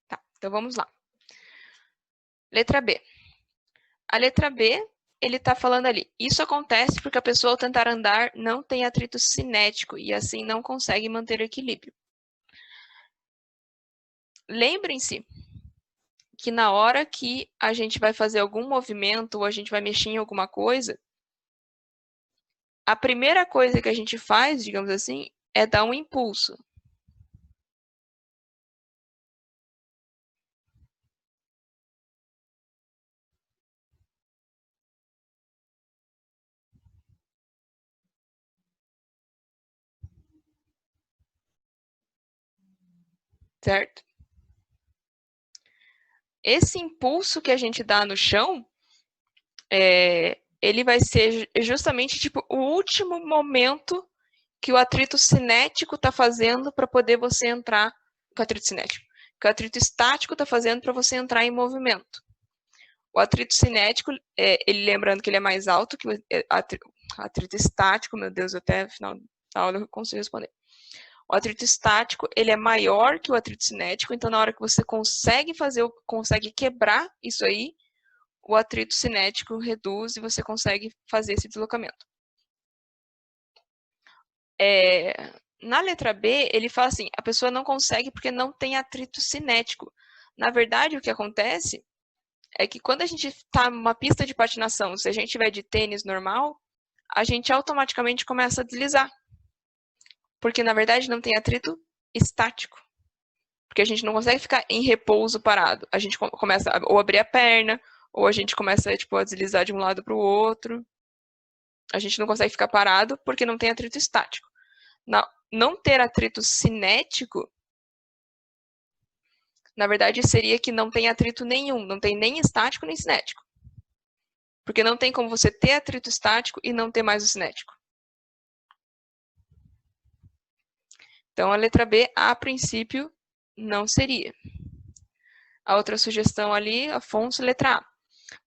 Speaker 1: Tá, então vamos lá. Letra B. A letra B, ele está falando ali. Isso acontece porque a pessoa, ao tentar andar, não tem atrito cinético e assim não consegue manter o equilíbrio. Lembrem-se que na hora que a gente vai fazer algum movimento ou a gente vai mexer em alguma coisa, a primeira coisa que a gente faz, digamos assim, é dar um impulso. Certo? Esse impulso que a gente dá no chão, ele vai ser justamente tipo o último momento que o atrito cinético está fazendo para poder você entrar, que o atrito cinético, que o atrito estático está fazendo para você entrar em movimento. O atrito cinético, ele lembrando que ele é mais alto que o atrito estático, meu Deus, até o final da aula eu consigo responder. O atrito estático, ele é maior que o atrito cinético, então na hora que você consegue quebrar isso aí, o atrito cinético reduz e você consegue fazer esse deslocamento. Na letra B, ele fala assim, a pessoa não consegue porque não tem atrito cinético. Na verdade, o que acontece é que quando a gente está numa pista de patinação, se a gente tiver de tênis normal, a gente automaticamente começa a deslizar. Porque, na verdade, não tem atrito estático. Porque a gente não consegue ficar em repouso parado. A gente começa a ou abrir a perna, ou a gente começa tipo, a deslizar de um lado para o outro. A gente não consegue ficar parado porque não tem atrito estático. Não ter atrito cinético, na verdade, seria que não tem atrito nenhum. Não tem nem estático nem cinético. Porque não tem como você ter atrito estático e não ter mais o cinético. Então, a letra B, a princípio, não seria. A outra sugestão ali, Afonso, letra A.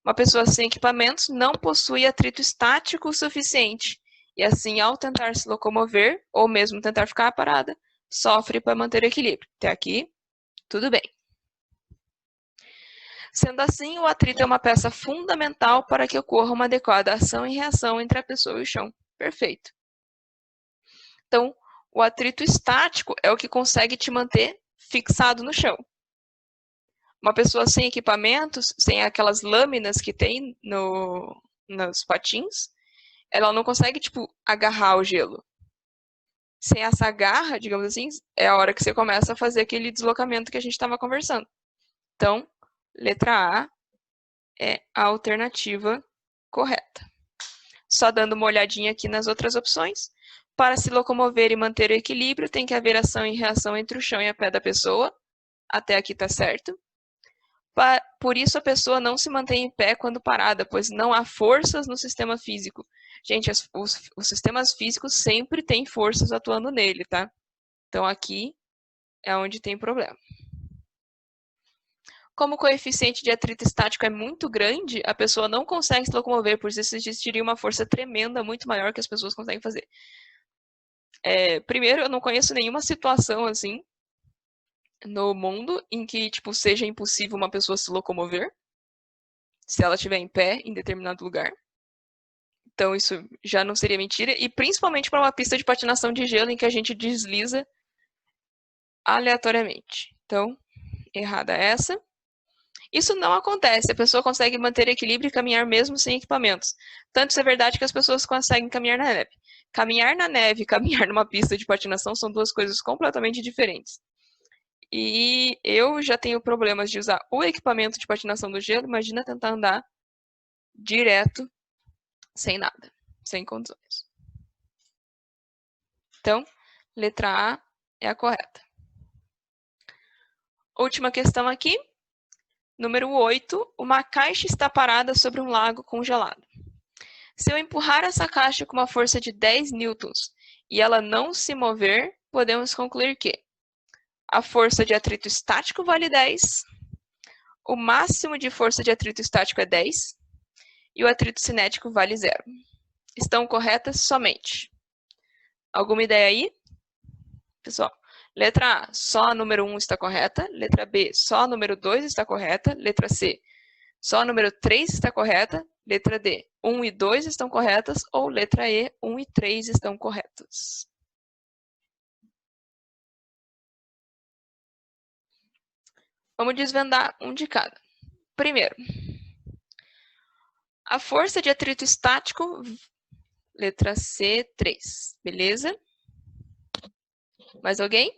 Speaker 1: Uma pessoa sem equipamentos não possui atrito estático o suficiente e, assim, ao tentar se locomover ou mesmo tentar ficar parada, sofre para manter o equilíbrio. Até aqui, tudo bem. Sendo assim, o atrito é uma peça fundamental para que ocorra uma adequada ação e reação entre a pessoa e o chão. Perfeito. Então, o atrito estático é o que consegue te manter fixado no chão. Uma pessoa sem equipamentos, sem aquelas lâminas que tem nos patins, ela não consegue, tipo, agarrar o gelo. Sem essa garra, digamos assim, é a hora que você começa a fazer aquele deslocamento que a gente estava conversando. Então, letra A é a alternativa correta. Só dando uma olhadinha aqui nas outras opções. Para se locomover e manter o equilíbrio, tem que haver ação e reação entre o chão e a pé da pessoa. Até aqui está certo. Por isso, a pessoa não se mantém em pé quando parada, pois não há forças no sistema físico. Gente, os sistemas físicos sempre têm forças atuando nele, tá? Então, aqui é onde tem problema. Como o coeficiente de atrito estático é muito grande, a pessoa não consegue se locomover, por isso existiria uma força tremenda, muito maior que as pessoas conseguem fazer. Primeiro, eu não conheço nenhuma situação assim no mundo em que tipo, seja impossível uma pessoa se locomover se ela estiver em pé em determinado lugar. Então isso já não seria mentira, e principalmente para uma pista de patinação de gelo em que a gente desliza aleatoriamente. Então, errada essa. Isso não acontece, a pessoa consegue manter equilíbrio e caminhar mesmo sem equipamentos. Tanto isso é verdade que as pessoas conseguem caminhar na neve. Caminhar na neve e caminhar numa pista de patinação são duas coisas completamente diferentes. E eu já tenho problemas de usar o equipamento de patinação do gelo, imagina tentar andar direto, sem nada, sem condições. Então, letra A é a correta. Última questão aqui. Número 8. Uma caixa está parada sobre um lago congelado. Se eu empurrar essa caixa com uma força de 10 newtons e ela não se mover, podemos concluir que a força de atrito estático vale 10, o máximo de força de atrito estático é 10 e o atrito cinético vale 0. Estão corretas somente. Alguma ideia aí? Pessoal, letra A, só a número 1 está correta. Letra B, só a número 2 está correta. Letra C, só a número 3 está correta. Letra D, 1 e 2 estão corretas. Ou letra E, 1 e 3 estão corretas. Vamos desvendar um de cada. Primeiro, a força de atrito estático, letra C, 3. Beleza? Mais alguém?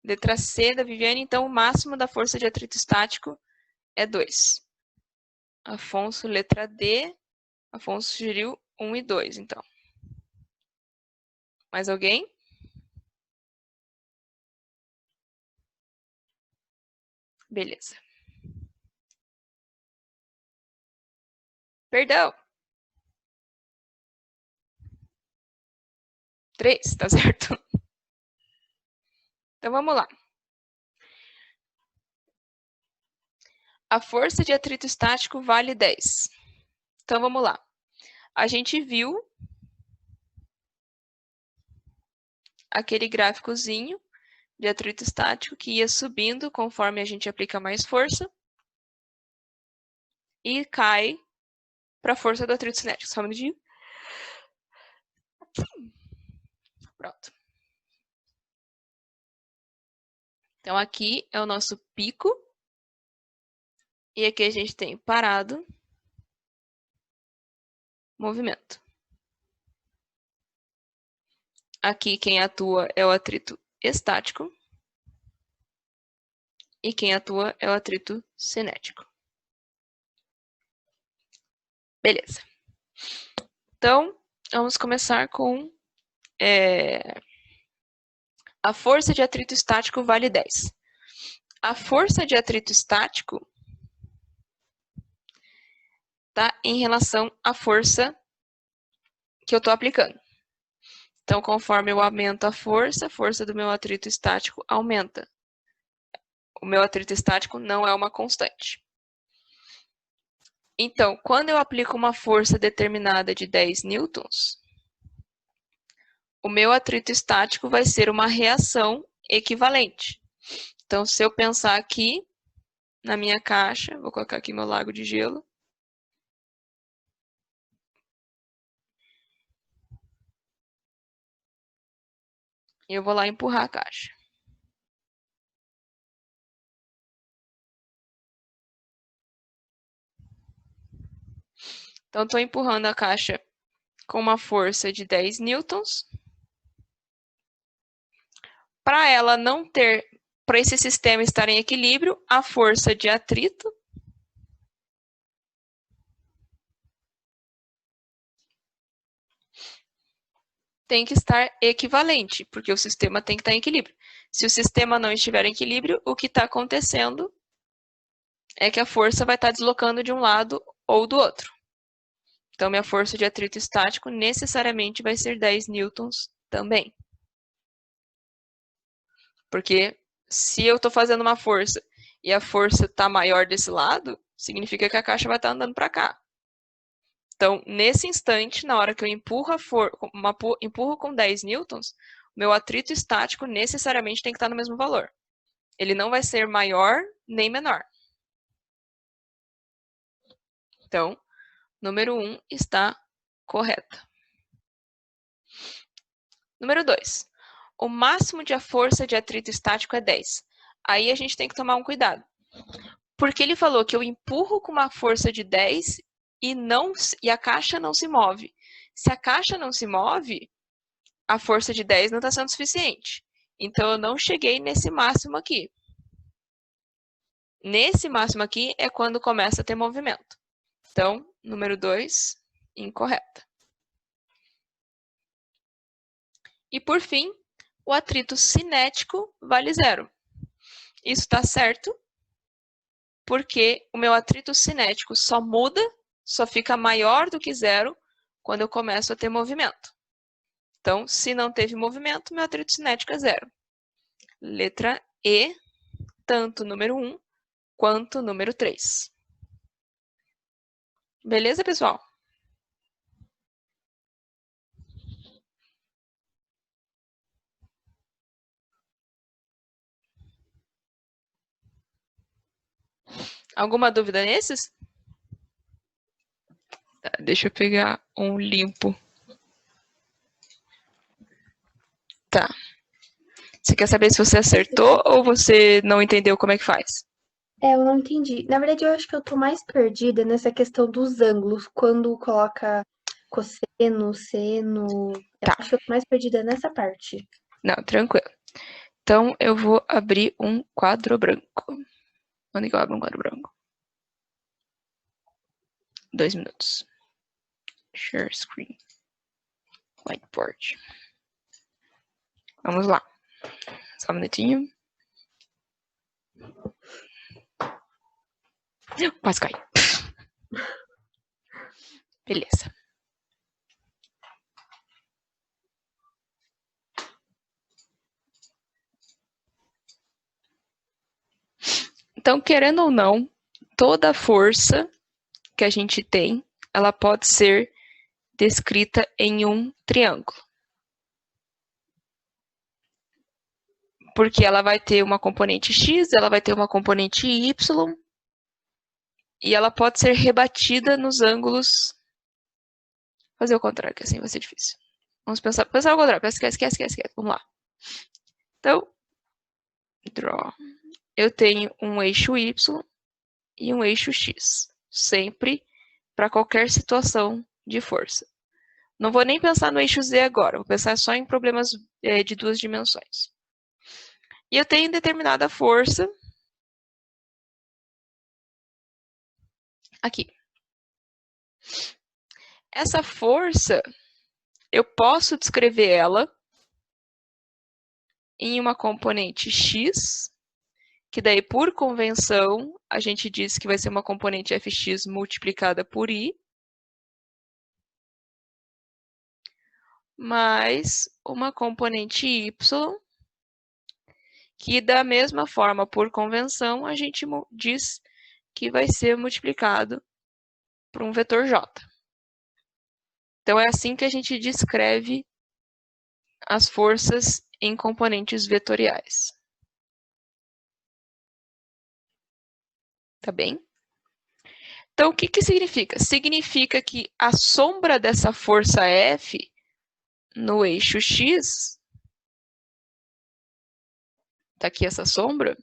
Speaker 1: Letra C da Viviane, então o máximo da força de atrito estático é 2. Afonso, letra D. Afonso sugeriu 1 e 2, então. Mais alguém? Beleza. Perdão. 3, tá certo? Então vamos lá. A força de atrito estático vale 10. Então vamos lá. A gente viu aquele gráficozinho de atrito estático que ia subindo conforme a gente aplica mais força e cai para a força do atrito cinético. Só um minutinho. Pronto. Então aqui é o nosso pico e aqui a gente tem parado, movimento. Aqui quem atua é o atrito estático e quem atua é o atrito cinético. Beleza. Então, vamos começar com a força de atrito estático vale 10. A força de atrito estático está em relação à força que eu estou aplicando. Então, conforme eu aumento a força do meu atrito estático aumenta. O meu atrito estático não é uma constante. Então, quando eu aplico uma força determinada de 10 newtons, o meu atrito estático vai ser uma reação equivalente. Então, se eu pensar aqui na minha caixa, vou colocar aqui meu lago de gelo. E eu vou lá empurrar a caixa. Então, estou empurrando a caixa com uma força de 10 newtons. Para ela não ter, para esse sistema estar em equilíbrio, a força de atrito tem que estar equivalente, porque o sistema tem que estar em equilíbrio. Se o sistema não estiver em equilíbrio, o que está acontecendo é que a força vai estar deslocando de um lado ou do outro. Então, minha força de atrito estático necessariamente vai ser 10 newtons também. Porque se eu estou fazendo uma força e a força está maior desse lado, significa que a caixa vai estar andando para cá. Então, nesse instante, na hora que eu empurro com 10 newtons, meu atrito estático necessariamente tem que estar no mesmo valor. Ele não vai ser maior nem menor. Então, número 1 está correta. Número 2. O máximo de força de atrito estático é 10. Aí a gente tem que tomar um cuidado. Porque ele falou que eu empurro com uma força de 10 e a caixa não se move. Se a caixa não se move, a força de 10 não está sendo suficiente. Então, eu não cheguei nesse máximo aqui. Nesse máximo aqui é quando começa a ter movimento. Então, número 2, incorreta. E, por fim, o atrito cinético vale 0. Isso está certo, porque o meu atrito cinético só muda, só fica maior do que 0 quando eu começo a ter movimento. Então, se não teve movimento, meu atrito cinético é 0. Letra E, tanto número 1 quanto número 3. Beleza, pessoal? Alguma dúvida nesses? Tá, deixa eu pegar um limpo. Tá. Você quer saber se você acertou ou você não entendeu como é que faz?
Speaker 3: Eu não entendi. Na verdade, eu acho que eu tô mais perdida nessa questão dos ângulos, quando coloca cosseno, seno. Eu
Speaker 1: Tá.
Speaker 3: acho que eu tô mais perdida nessa parte.
Speaker 1: Não, tranquilo. Então, eu vou abrir um quadro branco. Onde que eu abro um quadro branco? 2 minutos. Share screen. Whiteboard. Vamos lá. Só um minutinho. Quase cai. Beleza. Então, querendo ou não, toda força que a gente tem, ela pode ser descrita em um triângulo. Porque ela vai ter uma componente x, ela vai ter uma componente y, e ela pode ser rebatida nos ângulos. Fazer o contrário, que assim vai ser difícil. Vamos pensar ao contrário. Esquece. Vamos lá. Então, draw. Eu tenho um eixo y e um eixo x. Sempre para qualquer situação de força. Não vou nem pensar no eixo z agora. Vou pensar só em problemas de 2 dimensões. E eu tenho determinada força aqui. Essa força, eu posso descrever ela em uma componente x, que daí, por convenção, a gente diz que vai ser uma componente fx multiplicada por i, mais uma componente y, que da mesma forma, por convenção, a gente diz que vai ser multiplicado por um vetor j. Então, é assim que a gente descreve as forças em componentes vetoriais. Tá bem? Então, o que que significa? Significa que a sombra dessa força F no eixo x, tá aqui essa sombra,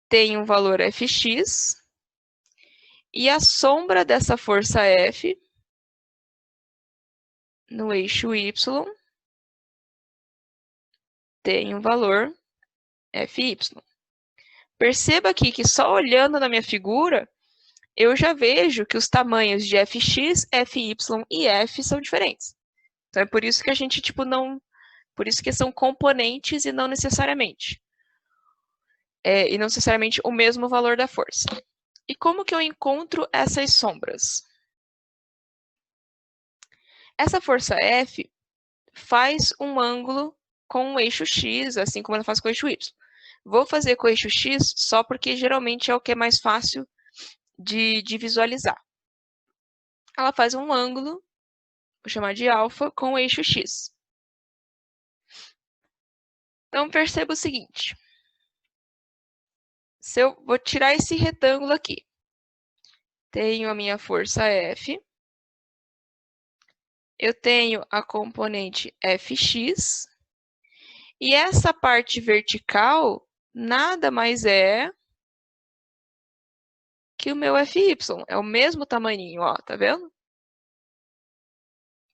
Speaker 1: tem um valor Fx, e a sombra dessa força F no eixo y tem um valor Fy. Perceba aqui que só olhando na minha figura, eu já vejo que os tamanhos de Fx, Fy e F são diferentes. Então, é por isso que a gente, por isso que são componentes e não necessariamente. E não necessariamente o mesmo valor da força. E como que eu encontro essas sombras? Essa força F faz um ângulo com o eixo X, assim como ela faz com o eixo Y. Vou fazer com o eixo X só porque geralmente é o que é mais fácil de visualizar. Ela faz um ângulo, vou chamar de alfa, com o eixo X. Então, perceba o seguinte. Se eu vou tirar esse retângulo aqui, tenho a minha força F, eu tenho a componente Fx, e essa parte vertical nada mais é que o meu Fy, é o mesmo tamaninho, ó, tá vendo?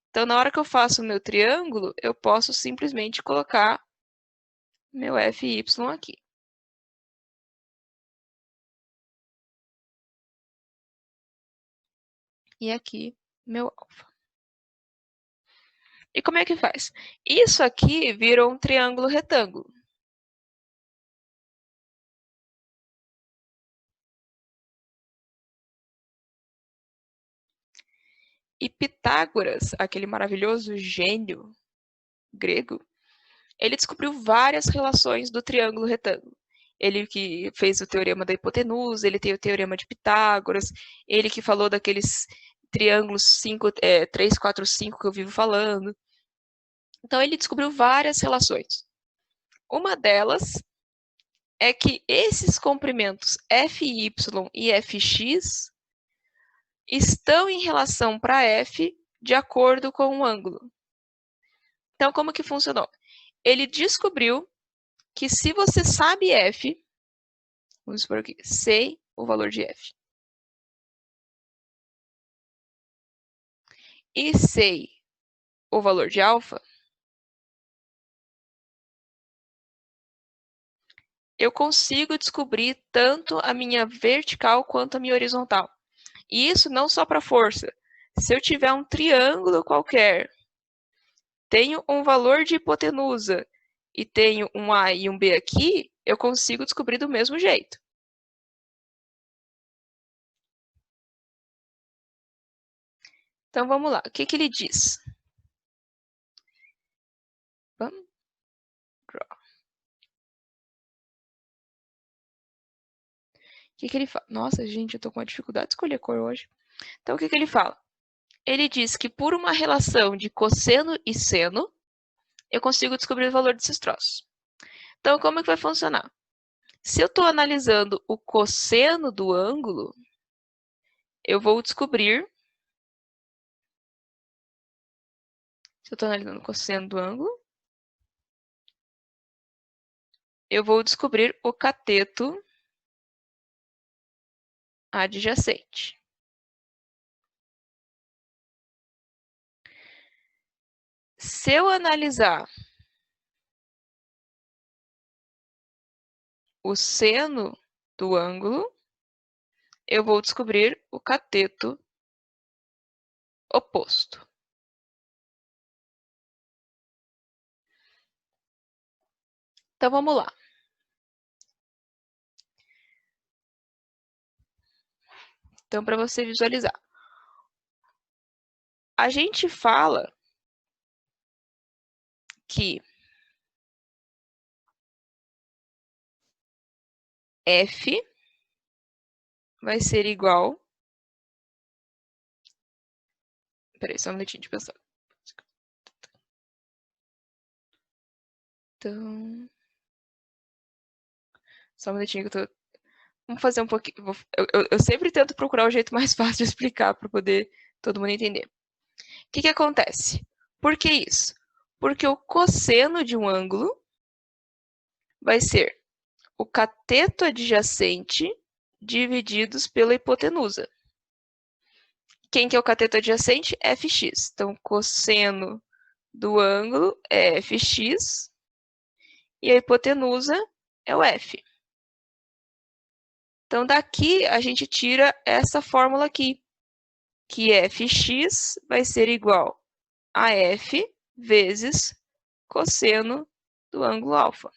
Speaker 1: Então, na hora que eu faço o meu triângulo, eu posso simplesmente colocar meu Fy aqui. E aqui, meu alfa. E como é que faz? Isso aqui virou um triângulo retângulo. E Pitágoras, aquele maravilhoso gênio grego, ele descobriu várias relações do triângulo retângulo. Ele que fez o teorema da hipotenusa, ele tem o teorema de Pitágoras, ele que falou daqueles triângulos 3, 4, 5 que eu vivo falando. Então, ele descobriu várias relações. Uma delas é que esses comprimentos Fy e Fx estão em relação para F de acordo com o ângulo. Então, como que funcionou? Ele descobriu que se você sabe F, vamos supor aqui, sei o valor de F, e sei o valor de alfa, eu consigo descobrir tanto a minha vertical quanto a minha horizontal. E isso não só para força. Se eu tiver um triângulo qualquer, tenho um valor de hipotenusa e tenho um A e um B aqui, eu consigo descobrir do mesmo jeito. Então, vamos lá. O que ele diz? Vamos. Draw. O que ele fala? Nossa, gente, eu tô com uma dificuldade de escolher cor hoje. Então, o que ele fala? Ele diz que por uma relação de cosseno e seno, eu consigo descobrir o valor desses troços. Então, como é que vai funcionar? Se eu estou analisando o cosseno do ângulo, eu vou descobrir... Se eu estou analisando o cosseno do ângulo, eu vou descobrir o cateto adjacente. Se eu analisar o seno do ângulo, eu vou descobrir o cateto oposto. Então, vamos lá. Então, para você visualizar. A gente fala que F vai ser igual... Peraí, só um minutinho de pensar. Então... Só um minutinho que eu tô... Vamos fazer um pouquinho... Eu sempre tento procurar o jeito mais fácil de explicar para poder todo mundo entender. O que acontece? Por que isso? Porque o cosseno de um ângulo vai ser o cateto adjacente divididos pela hipotenusa. Quem que é o cateto adjacente? Fx. Então, cosseno do ângulo é Fx e a hipotenusa é o F. Então, daqui a gente tira essa fórmula aqui, que Fx vai ser igual a F vezes cosseno do ângulo alfa.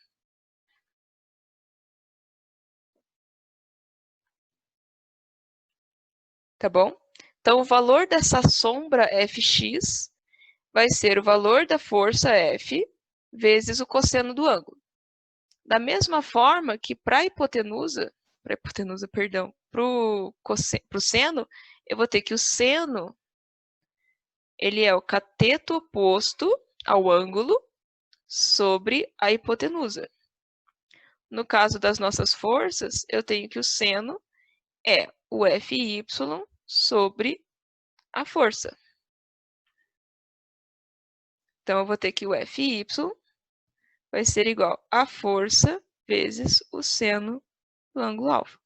Speaker 1: Tá bom? Então, o valor dessa sombra Fx vai ser o valor da força F vezes o cosseno do ângulo. Da mesma forma que para a hipotenusa, perdão, para o seno, eu vou ter que o seno, ele é o cateto oposto ao ângulo sobre a hipotenusa. No caso das nossas forças, eu tenho que o seno é o Fy sobre a força. Então, eu vou ter que o Fy vai ser igual a força vezes o seno do ângulo alfa.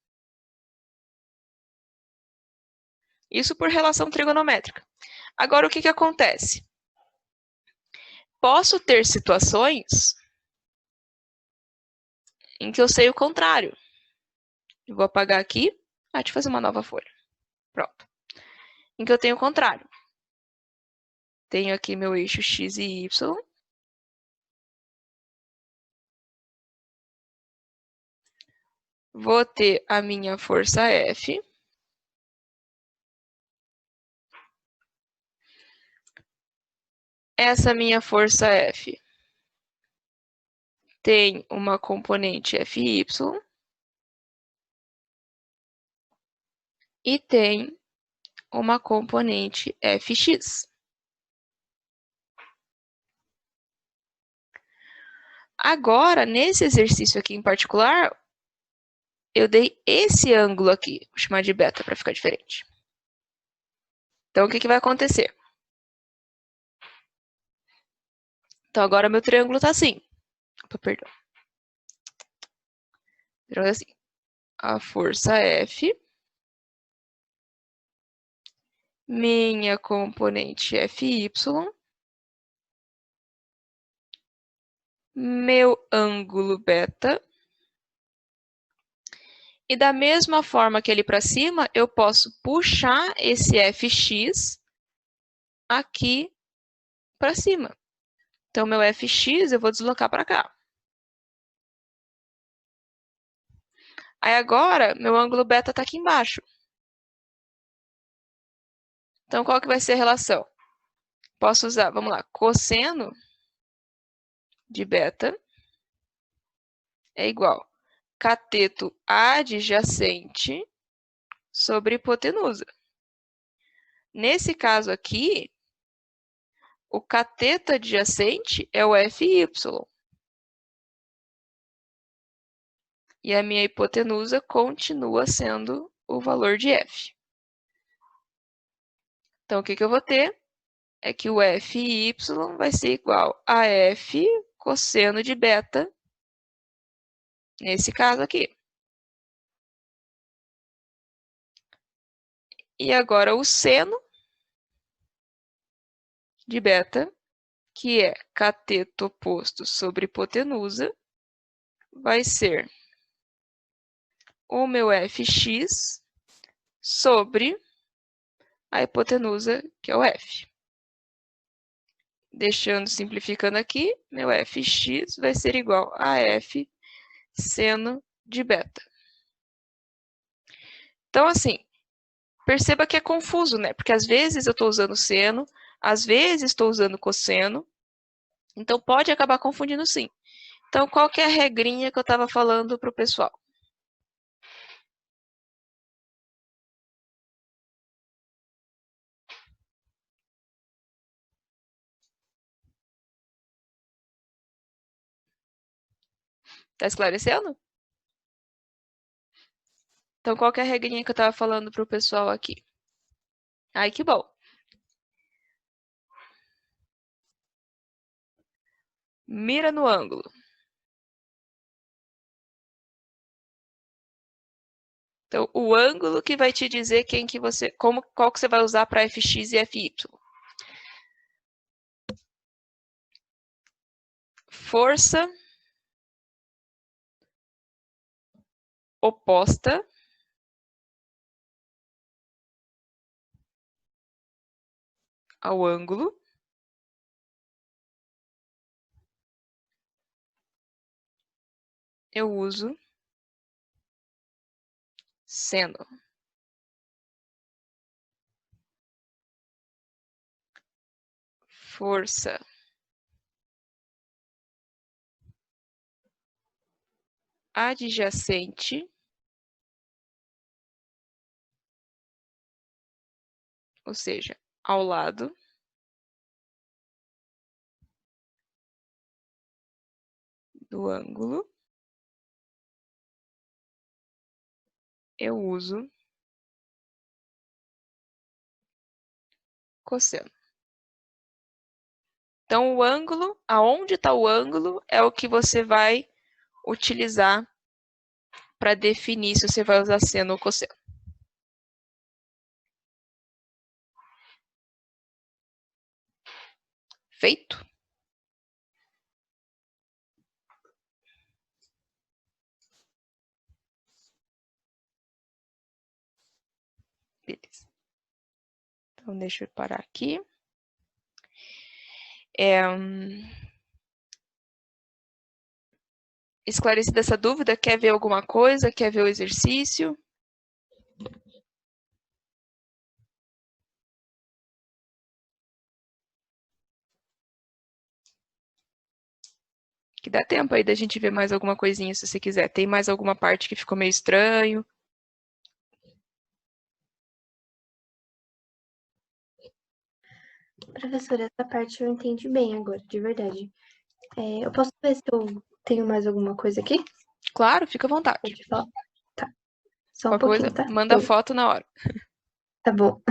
Speaker 1: Isso por relação trigonométrica. Agora, o que acontece? Posso ter situações em que eu sei o contrário. Eu vou apagar aqui. Deixa eu fazer uma nova folha. Pronto. Em que eu tenho o contrário. Tenho aqui meu eixo x e y. Vou ter a minha força F. Essa minha força F tem uma componente Fy e tem uma componente Fx. Agora, nesse exercício aqui em particular, eu dei esse ângulo aqui, vou chamar de beta para ficar diferente. Então, o que vai acontecer? Então, agora meu triângulo está assim. Opa, perdão. Então, assim, a força F, minha componente Fy, meu ângulo beta, e da mesma forma que ali para cima, eu posso puxar esse Fx aqui para cima. Então, meu Fx eu vou deslocar para cá. Aí agora, meu ângulo beta está aqui embaixo. Então, qual que vai ser a relação? Posso usar, vamos lá, cosseno de beta é igual cateto adjacente sobre hipotenusa. Nesse caso aqui, o cateto adjacente é o Fy. E a minha hipotenusa continua sendo o valor de F. Então, o que eu vou ter? É que o Fy vai ser igual a F cosseno de beta, nesse caso aqui. E agora o seno de beta, que é cateto oposto sobre hipotenusa, vai ser o meu Fx sobre a hipotenusa, que é o F. Deixando, simplificando aqui, meu Fx vai ser igual a F seno de beta. Então, assim, perceba que é confuso, né? Porque às vezes eu estou usando seno, às vezes estou usando cosseno, então pode acabar confundindo sim. Então, qual que é a regrinha que eu estava falando para o pessoal? Tá esclarecendo? Então, qual que é a regrinha que eu estava falando para o pessoal aqui? Ai, que bom. Mira no ângulo. Então, o ângulo que vai te dizer qual que você vai usar para Fx e Fy. Força oposta ao ângulo eu uso seno. Força adjacente, ou seja, ao lado, do ângulo, eu uso cosseno. Então, o ângulo, aonde está o ângulo, é o que você vai utilizar para definir se você vai usar seno ou cosseno. Feito? Beleza. Então, deixa eu parar aqui. Esclarecida essa dúvida, quer ver alguma coisa? Quer ver o exercício? Que dá tempo aí da gente ver mais alguma coisinha, se você quiser. Tem mais alguma parte que ficou meio estranho?
Speaker 3: Professora, essa parte eu entendi bem agora, de verdade. Eu posso ver se eu tenho mais alguma coisa aqui?
Speaker 1: Claro, fica à vontade.
Speaker 3: Pode falar? Tá. Só um
Speaker 1: Qualquer
Speaker 3: pouquinho,
Speaker 1: coisa,
Speaker 3: tá?
Speaker 1: manda foto na hora.
Speaker 3: Tá bom.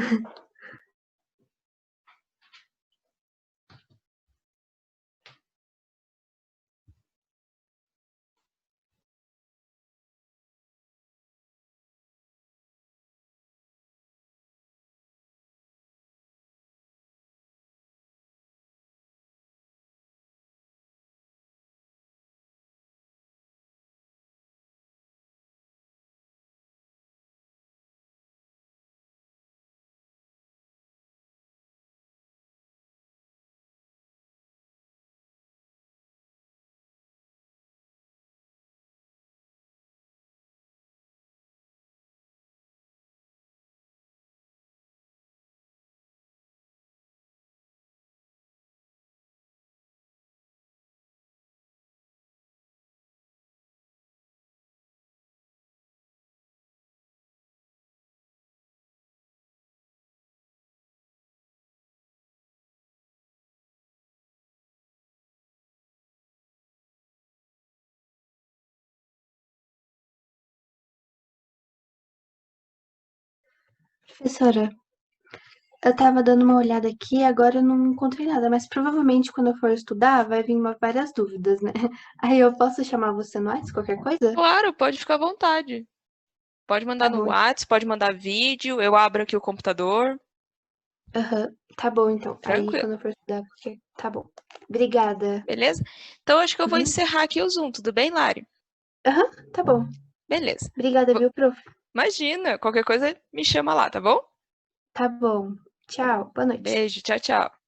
Speaker 3: Professora, eu tava dando uma olhada aqui e agora eu não encontrei nada, mas provavelmente quando eu for estudar vai vir várias dúvidas, né? Aí eu posso chamar você no WhatsApp, qualquer coisa?
Speaker 1: Claro, pode ficar à vontade. Pode mandar
Speaker 3: Tá
Speaker 1: no
Speaker 3: bom.
Speaker 1: WhatsApp, pode mandar vídeo, eu abro aqui o computador.
Speaker 3: Aham, tá bom então. Aí
Speaker 1: Tranquilo,
Speaker 3: quando eu for estudar, porque tá bom. Obrigada.
Speaker 1: beleza? Então, acho que eu vou
Speaker 3: Uhum.
Speaker 1: encerrar aqui o Zoom, tudo bem, Lari?
Speaker 3: Aham, tá bom.
Speaker 1: Beleza.
Speaker 3: Obrigada, viu, prof?
Speaker 1: Imagina, qualquer coisa me chama lá, tá bom?
Speaker 3: Tá bom. Tchau, boa noite.
Speaker 1: Beijo, tchau, tchau.